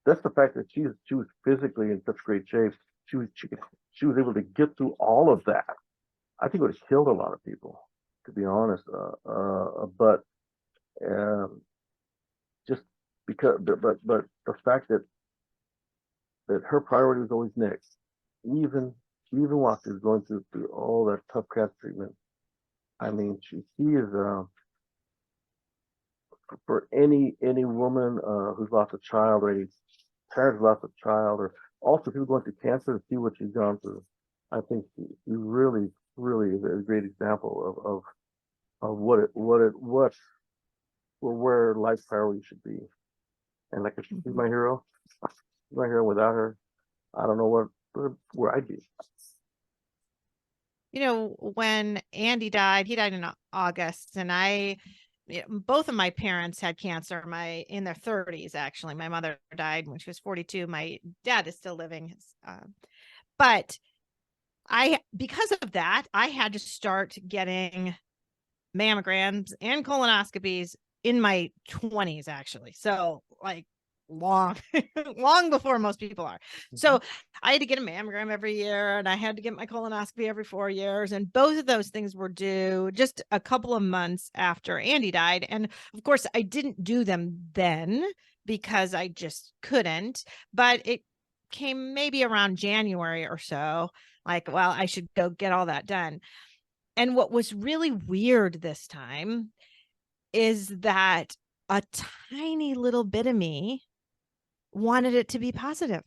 that's the fact that she was physically in such great shape. She was able to get through all of that. I think it would have killed a lot of people, to be honest. But just because, but the fact that her priority was always Nick, even while she was going through all that tough cancer treatment. I mean, she is for any woman who's lost a child, or any parent who's lost a child, or also people going through cancer, to see what she's gone through. I think she really is a great example of where life priority should be. And like, if she's my hero, without her, I don't know where I'd be. When Andy died, he died in August, and both of my parents had cancer. In their 30s, actually. My mother died when she was 42. My dad is still living. But because of that, I had to start getting mammograms and colonoscopies in my 20s, actually. So long before most people are. So I had to get a mammogram every year, and I had to get my colonoscopy every 4 years. And both of those things were due just a couple of months after Andy died. And of course, I didn't do them then because I just couldn't. But it came maybe around January or so, well, I should go get all that done. And what was really weird this time is that a tiny little bit of me wanted it to be positive.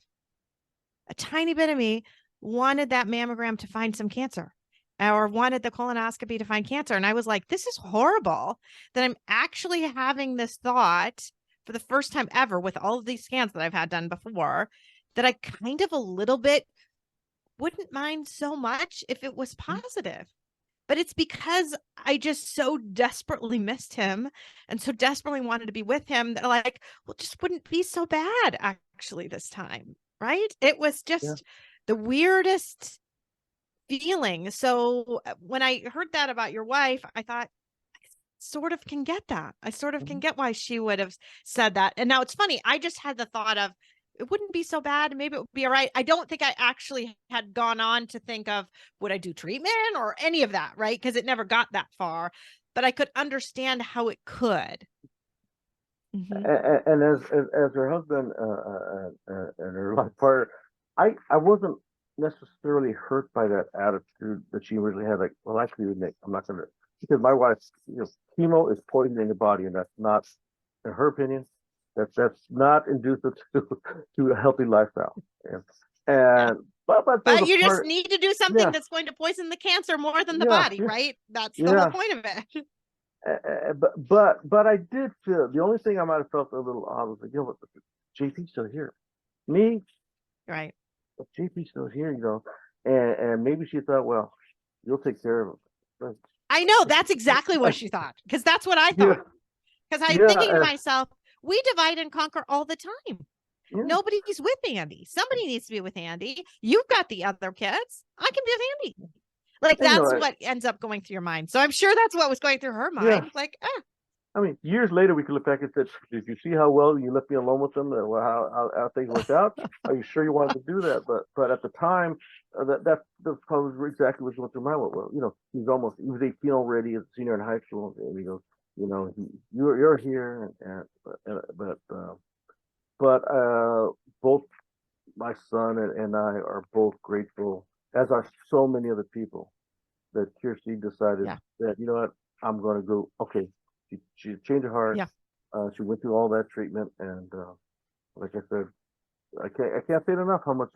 A tiny bit of me wanted that mammogram to find some cancer, or wanted the colonoscopy to find cancer. And I was like, this is horrible that I'm actually having this thought for the first time ever, with all of these scans that I've had done before, that I kind of a little bit wouldn't mind so much if it was positive. But it's because I just so desperately missed him and so desperately wanted to be with him that just wouldn't be so bad actually this time, right? It was just the weirdest feeling. So when I heard that about your wife, I thought, I sort of can get that. I sort of can get why she would have said that. And now it's funny, I just had the thought of, it wouldn't be so bad. Maybe it would be all right. I don't think I actually had gone on to think of, would I do treatment or any of that, right? Because it never got that far, but I could understand how it could. And as her husband and her life partner, I wasn't necessarily hurt by that attitude that she originally had. Like, well, actually, Nick, I'm not gonna, because my wife, chemo is poison in the body, and that's not, in her opinion, that's not conducive to a healthy lifestyle. But you just need to do something that's going to poison the cancer more than the body, right? That's the whole point of it. But I did feel, the only thing I might have felt a little odd was like, JP's still here. Me, right? But JP's still here, and maybe she thought, well, you'll take care of him. I know, that's exactly what she thought, because that's what I thought. Because I'm thinking to myself, we divide and conquer all the time. Yeah. Nobody's with Andy. Somebody needs to be with Andy. You've got the other kids. I can be with Andy. That's what ends up going through your mind. So I'm sure that's what was going through her mind. I mean, years later, we could look back and say, "Did you see how well you left me alone with them? How things worked out? Are you sure you wanted to do that?" But at the time, that's probably exactly what went through my mind. Well, he was 18 already, as a senior in high school, and he goes, "You're here," but both my son and I are both grateful, as are so many other people, that Kirsty decided Yeah. that, you know what, I'm going to go. Okay, she changed her heart. Yeah. She went through all that treatment, and like I said, I can't say it enough how much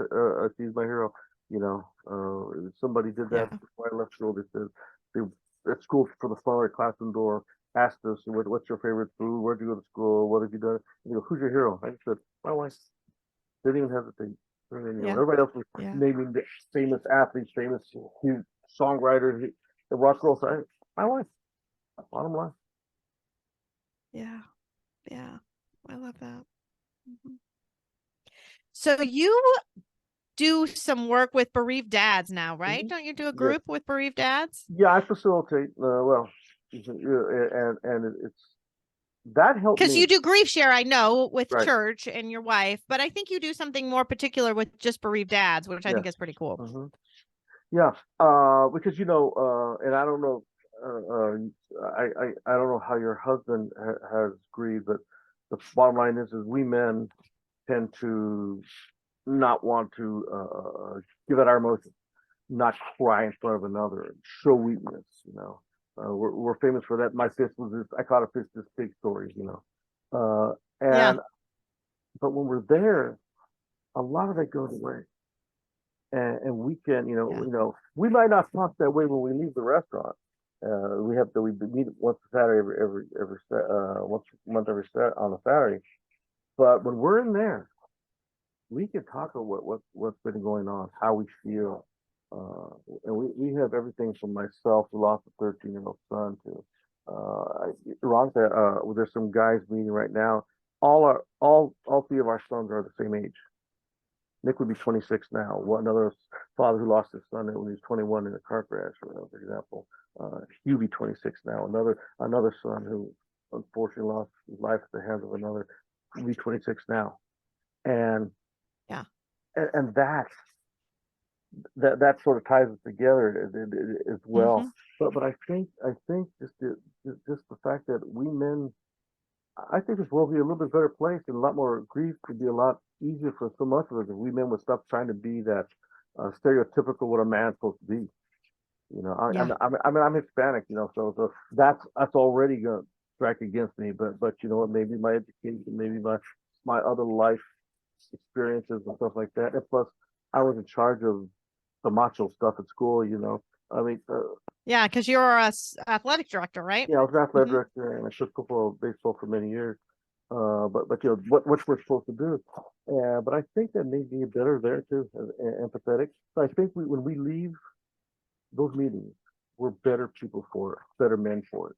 she's my hero. Somebody did that Yeah. before I left school. They said they at school for the front of the classroom door asked us, "What's your favorite food? Where'd you go to school? What have you done?" And you go, "Who's your hero?" I just said, "My wife." Didn't even hesitate. Yeah. Everybody else was Yeah. naming the famous athletes, famous huge songwriters, the rock girl side. My wife, bottom line. Yeah. Yeah. I love that. Mhm. So you do some work with bereaved dads now, right? Mhm. Don't you do a Yeah, group with bereaved dads? yeah. I facilitate. And it's that helped Because me. you do grief share, I know, with Right. church and your wife, but I think you do something more particular with just bereaved dads, which I Yes. think is pretty cool. Hmm. Yeah. Because and I don't know. I don't know how your husband has grieved, but the bottom line is we men tend to not want to give out our emotions, not cry in front of another, show weakness. We're famous for that. My fist was this. I caught a fist this big stories. Yeah. And but when we're there, a lot of it goes away, and we can, Yeah. we might not talk that way when we leave the restaurant. We meet once a Saturday once a month on a Saturday. But when we're in there, we can talk about what's been going on, how we feel, and we have everything from myself, who lost a 13-year-old son, to Ron said, there's some guys meeting right now. All three of our sons are the same age. Nick would be 26 now. Another father who lost his son when he was 21 in a car crash, for example. He'll be 26 now. Another son who unfortunately lost his life at the hands of another will be 26 now. And Yeah. and that sort of ties it together as well. Mm-hmm. But I think just the fact that we men, I think this world would be a little bit better place, and a lot more grief could be a lot easier for so much of us if we men would stop trying to be that stereotypical what a man's supposed to be. Yeah. I'm Hispanic, so that's already going to strike against me. But you know what? Maybe my education, maybe my other life experiences and stuff like that. And plus, I was in charge of the macho stuff at school. I mean, Yeah, because you're a athletic director, right? I was an athletic Mm-hmm. director, and I took football, baseball for many years. But what we're supposed to do. But I think that may be better there too, empathetic. So I think when we leave those meetings, we're better people for it, better men for it.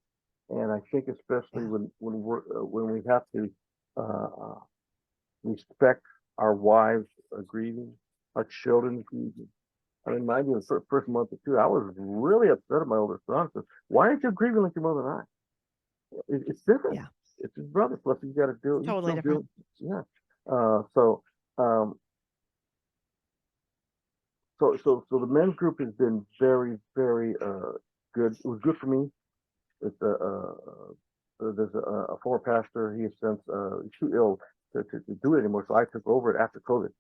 And I think especially Yeah. when we have to uh, respect our wives grieving, our children grieving. I mean, mind you, the first month or two, I was really upset at my older son. Said, "Why aren't you grieving like your mother and I?" It's different. Yeah. It's his brother. Plus, you got to do. He's Totally still different. yeah. So, so the men's group has been very, very good. It was good for me. It's there's a former pastor. He has since he's too ill to do it anymore. So I took over it after COVID,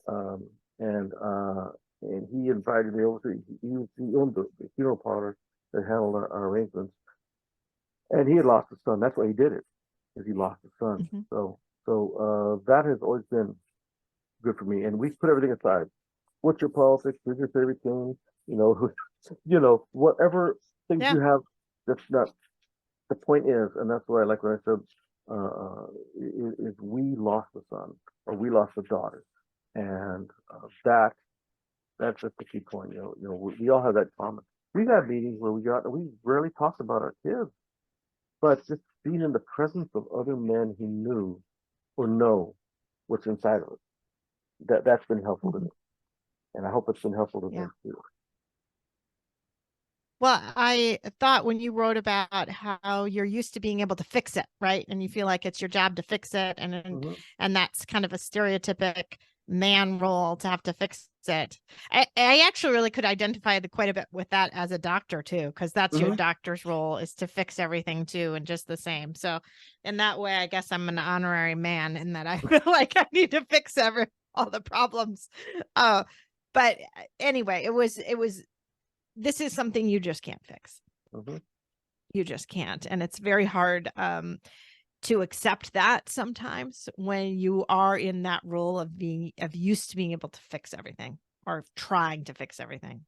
um, and uh, and he invited me over. He owned the funeral parlor that handled our arrangements, and he had lost his son. That's why he did it, because he lost his son. Mm-hmm. So that has always been good for me. And we put everything aside. What's your politics? Who's your favorite team? Whatever things Yeah. you have. That's not the point is, and that's what I like when I said, is we lost a son or we lost a daughter, and that's just the key point. We all have that common. We've had meetings where we rarely talked about our kids, but just being in the presence of other men who knew or know what's inside of us, that's been helpful to me, and I hope it's been helpful to Yeah. them too. Well, I thought when you wrote about how you're used to being able to fix it, right? And you feel like it's your job to fix it, and that's kind of a stereotypic man role to have to fix it. I actually really could identify quite a bit with that as a doctor too, because that's your doctor's role, is to fix everything too, and just the same. So in that way, I guess I'm an honorary man in that I feel like I need to fix all the problems. But anyway, it was this is something you just can't fix. You just can't. And it's very hard to accept that sometimes when you are in that role of used to being able to fix everything, or trying to fix everything.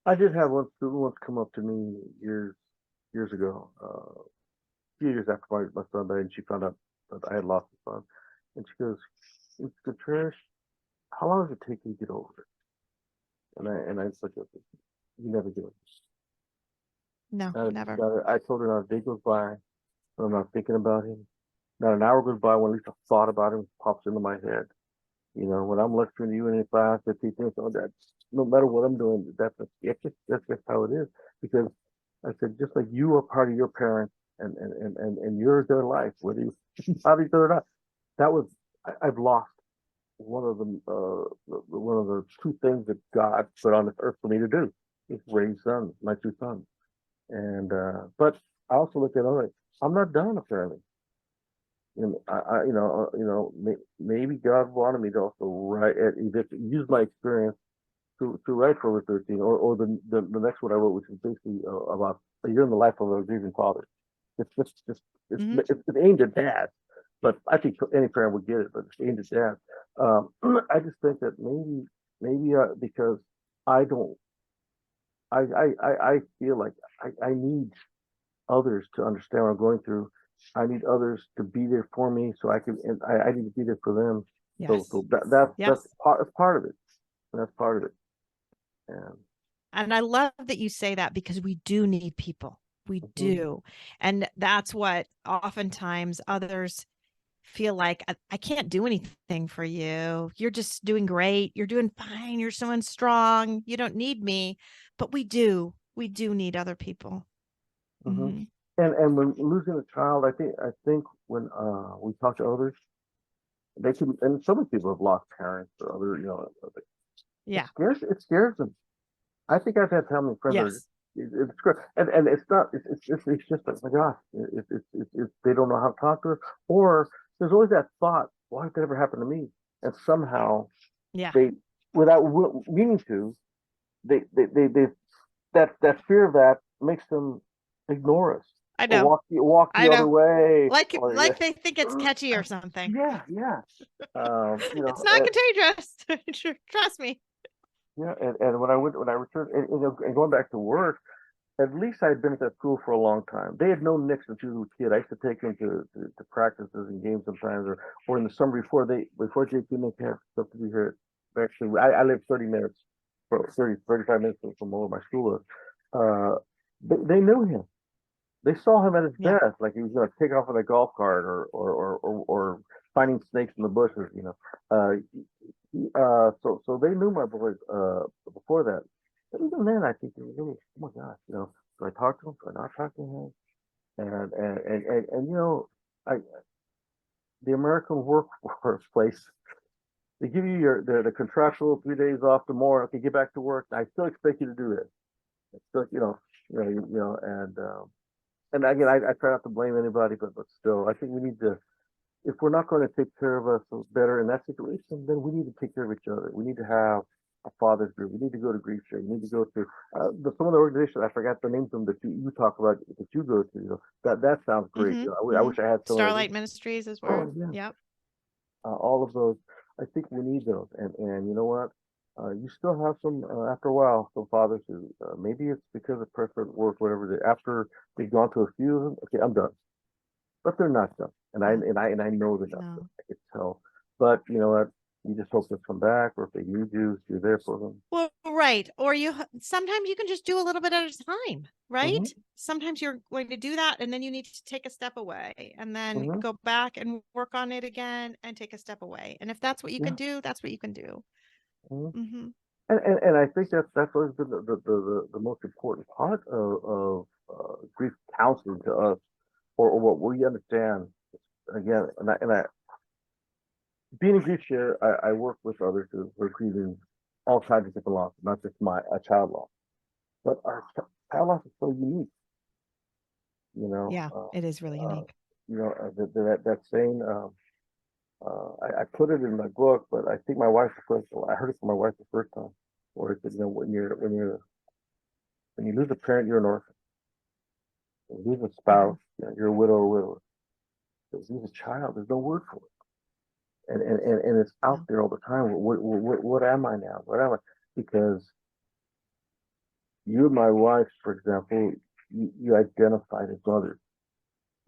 I did have one student once come up to me years ago, a few years after my son died, and she found out that I had lost a son. And she goes, "It's Contreras, how long does it take you to get over it?" And I was like, "You never do it." No, never. I told her not a day goes by when I'm not thinking about him. Not an hour goes by when at least a thought about him pops into my head. You know, when I'm lecturing you in a class, if you think, "Oh, that," no matter what I'm doing, that's just how it is. Because I said, just like you are part of your parents, and you're their life, whether you love each other or not. That was I've lost one of the two things that God put on this earth for me to do, is raise sons, my two sons. And but I also look at it, I'm not done apparently. Maybe God wanted me to also write, use my experience to write for over 13, or the next one I wrote, which is basically about a year in the life of a grieving father. It's aimed at dads, but I think any parent would get it. But it's aimed at dads. I just think that maybe because I don't, I feel like I need others to understand what I'm going through. I need others to be there for me, so I need to be there for them. Yes. So that's part of it. That's part of it. And I love that you say that, because we do need people. We do. And that's what oftentimes others feel like, I can't do anything for you. You're just doing great. You're doing fine. You're so strong. You don't need me. But we do. We do need other people. And when losing a child, I think when we talk to others, they can, and some people have lost parents or other, it scares them. I think I've had family friends. It's great, and it's not. It's just like, oh my gosh, it's they don't know how to talk to us, or there's always that thought, why did that ever happen to me? And somehow, they, without meaning to, they that fear of that makes them ignore us. I know. Walk the other way. Like they think it's catchy or something. Yeah. It's not contagious. Trust me. Yeah, and when I returned, and going back to work, at least I had been at that school for a long time. They had known Nick since he was a kid. I used to take him to practices and games sometimes, or in the summer before JP and Nick had stuff to do here. Actually, I lived 35 minutes from where my school was. They knew him. They saw him at his best, like he was going to take off in a golf cart or finding snakes in the bushes. So they knew my boys before that. But even then, I think they were really, oh my gosh, do I talk to him? Do I not talk to him? And the American workplace, they give you the contractual 3 days off tomorrow. Okay, get back to work. I still expect you to do this. It's still, and again, I try not to blame anybody, but still, I think we need to. If we're not going to take care of us better in that situation, then we need to take care of each other. We need to have a father's group. We need to go to grief share. We need to go to some of the organizations. I forgot the names of them that you talk about, that you go to. That sounds great. I wish I had some. Starlight Ministries as well. Yep. All of those. I think we need those. And you know what? You still have some, after a while, some fathers who, maybe it's because of pressure at work, whatever, after they've gone to a few of them, okay, I'm done. But they're not done. And I know they're not done. I can tell. But you know what? You just hope they'll come back, or if they need you, you're there for them. Well, right. Or sometimes you can just do a little bit at a time, right? Sometimes you're going to do that, and then you need to take a step away, and then go back and work on it again and take a step away. And if that's what you can do, that's what you can do. And I think that's always been the most important part of grief counseling to us, or what we understand. Again, and I being a grief share, I work with others who are grieving all kinds of different losses, not just a child loss. But our child loss is so unique, you know. Yeah, it is really unique. That saying. I put it in my book, but I think my wife I heard it from my wife the first time, where it said, when you lose a parent, you're an orphan. When you lose a spouse, you're a widow or widower. When you lose a child, there's no word for it, and it's out there all the time. What am I now? What am I? Because you and my wife, for example, you identified as mothers,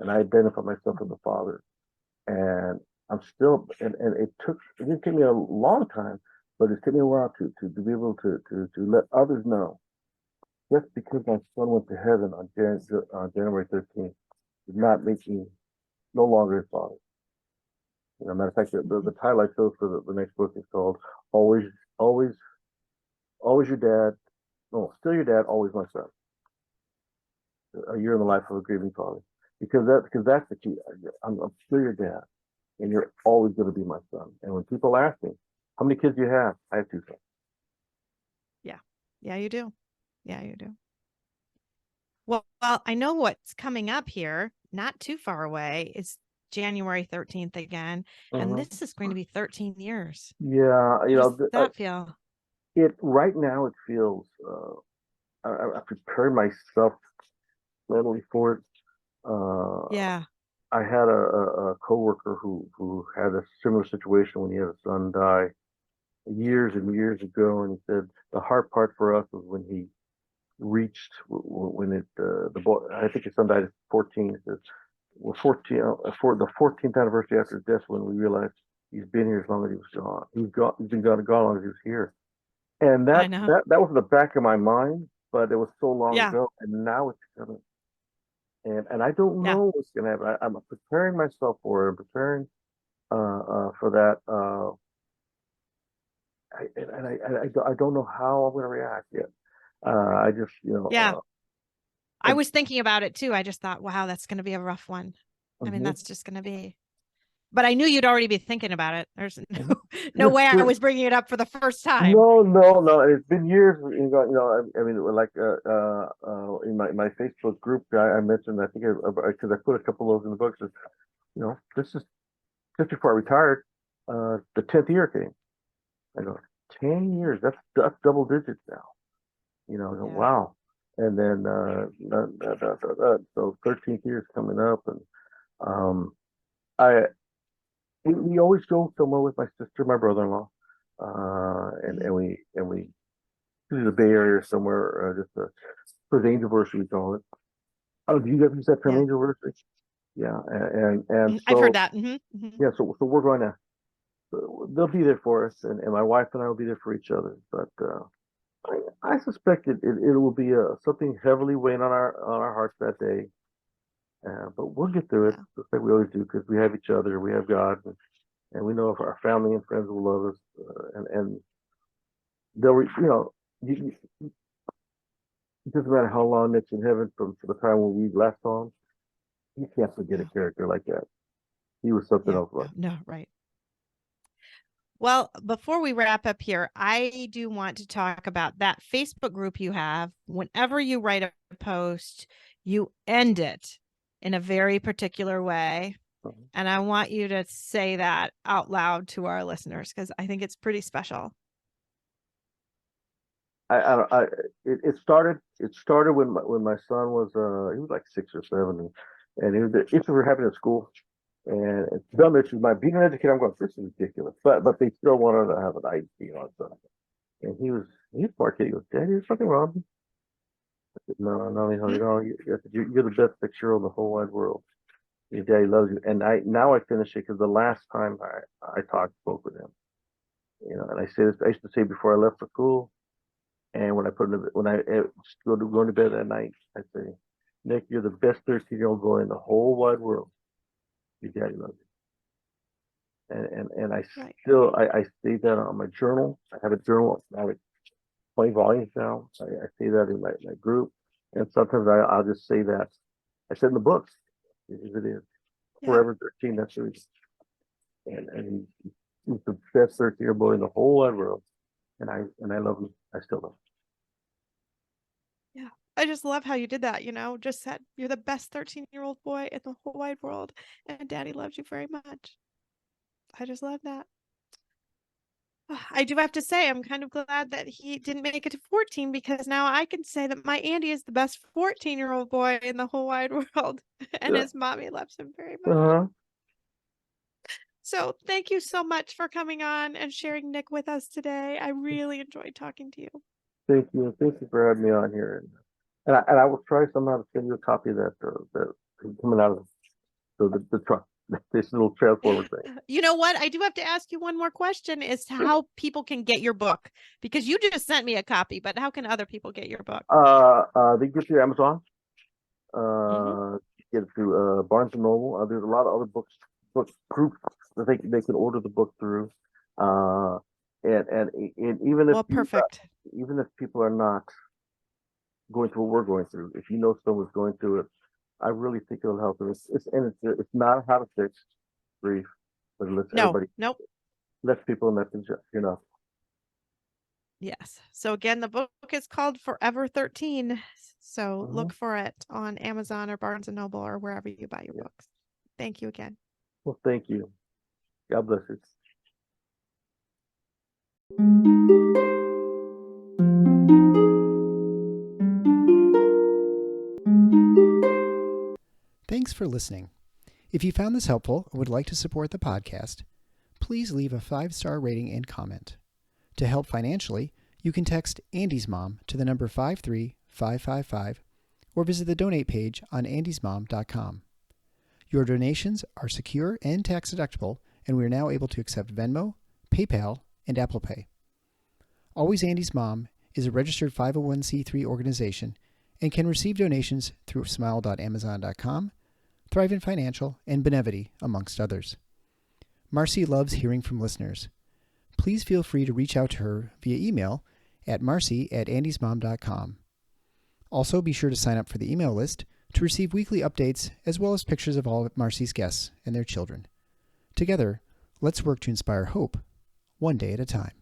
and I identify myself as a father, and I'm still, and it didn't take me a long time, but it took me a while to be able to let others know. Just because my son went to heaven on January 13th did not make me no longer his father. Matter of fact, the title I chose for the next book is called "Always, Always, Always Your Dad." No, still your dad, always my son. A year in the life of a grieving father, because that's the key. I'm still your dad, and you're always going to be my son. And when people ask me, how many kids do you have? I have 2 sons. Yeah. Yeah, you do. Yeah, you do. Well, I know what's coming up here, not too far away. It's January 13th again. And this is going to be 13 years. Yeah. How does that feel? Right now it feels, I prepare myself mentally for it. Yeah. I had a coworker who had a similar situation when he had a son die years and years ago, and he said the hard part for us was when he reached when the boy, I think his son died at 14. He says, "Well, 14 for the 14th anniversary after his death, when we realized he's been here as long as he was gone. He's been gone as long as he was here." And that was in the back of my mind, but it was so long ago, and now it's coming. And I don't know what's going to happen. I'm preparing myself for it. I'm preparing for that. I don't know how I'm going to react yet. I just, I was thinking about it too. I just thought, wow, that's going to be a rough one. I mean, that's just going to be. But I knew you'd already be thinking about it. There's no way I was bringing it up for the first time. No. It's been years. I mean, like in my Facebook group, I mentioned. I think because I put a couple of those in the books. This is just before I retired. The 10th year came. I go, 10 years. That's double digits now. Wow. And then so 13th year is coming up, and we always go somewhere with my sister, my brother-in-law, and we to the Bay Area somewhere, just for the anniversary we call it. Oh, do you guys use that term, anniversary? Yeah, and so I've heard that. Yeah, so we're going to. They'll be there for us, and my wife and I will be there for each other. But I suspect it will be something heavily weighing on our hearts that day. But we'll get through it, just like we always do, because we have each other, we have God, and we know if our family and friends will love us, and they'll, it doesn't matter how long it's in heaven from the time when we last saw him. You can't forget a character like that. He was something else. No, right. Well, before we wrap up here, I do want to talk about that Facebook group you have. Whenever you write a post, you end it in a very particular way. And I want you to say that out loud to our listeners, because I think it's pretty special. It started when my son was he was like 6 or 7, and it was the issues were happening at school, and it's dumb issues. My being an educator, I'm going, this is ridiculous, but they still wanted to have an IEP on something. And he's a smart kid. He goes, "Daddy, there's something wrong." I said, No, you're the best 6-year-old in the whole wide world. Your daddy loves you. And now I finish it because the last time I spoke with him, and I used to say before I left for school, and when I go to bed at night, I say, "Nick, you're the best 13-year-old boy in the whole wide world. Your daddy loves you." And I still I state that on my journal. I have a journal. I have it 20 volumes now. I say that in my group. And sometimes I'll just say that. I said in the books, it is. Yeah. Forever 13, that's the reason. And he's the best 13-year-old boy in the whole wide world. And I love him. I still love him. Yeah. I just love how you did that, just said you're the best 13-year-old boy in the whole wide world, and Daddy loves you very much. I just love that. I do have to say, I'm kind of glad that he didn't make it to 14, because now I can say that my Andy is the best 14-year-old boy in the whole wide world, and his mommy loves him very much. Uh-huh. So thank you so much for coming on and sharing Nick with us today. I really enjoyed talking to you. Thank you. Thank you for having me on here. And I will try somehow to send you a copy of that coming out of the truck. This little transformer thing. You know what? I do have to ask you one more question as to how people can get your book, because you just sent me a copy, but how can other people get your book? They get it through Amazon. Get it through Barnes and Noble. There's a lot of other book groups that they can order the book through. And even if perfect. Even if people are not going through what we're going through, if you know someone's going through it, I really think it'll help them. It's not how to fix grief, but it lets everybody. Nope. Lets people know. Yes. So again, the book is called Forever 13. So look for it on Amazon or Barnes and Noble or wherever you buy your books. Thank you again. Well, thank you. God bless you. Thanks for listening. If you found this helpful or would like to support the podcast, please leave a 5-star rating and comment. To help financially, you can text Andy's Mom to the number 53555 or visit the donate page on andysmom.com. Your donations are secure and tax deductible, and we are now able to accept Venmo, PayPal, and Apple Pay. Always Andy's Mom is a registered 501c3 organization and can receive donations through smile.amazon.com, Thrivent Financial, and Benevity, amongst others. Marcy loves hearing from listeners. Please feel free to reach out to her via email at marcy@andysmom.com. Also, be sure to sign up for the email list to receive weekly updates as well as pictures of all of Marcy's guests and their children. Together, let's work to inspire hope, one day at a time.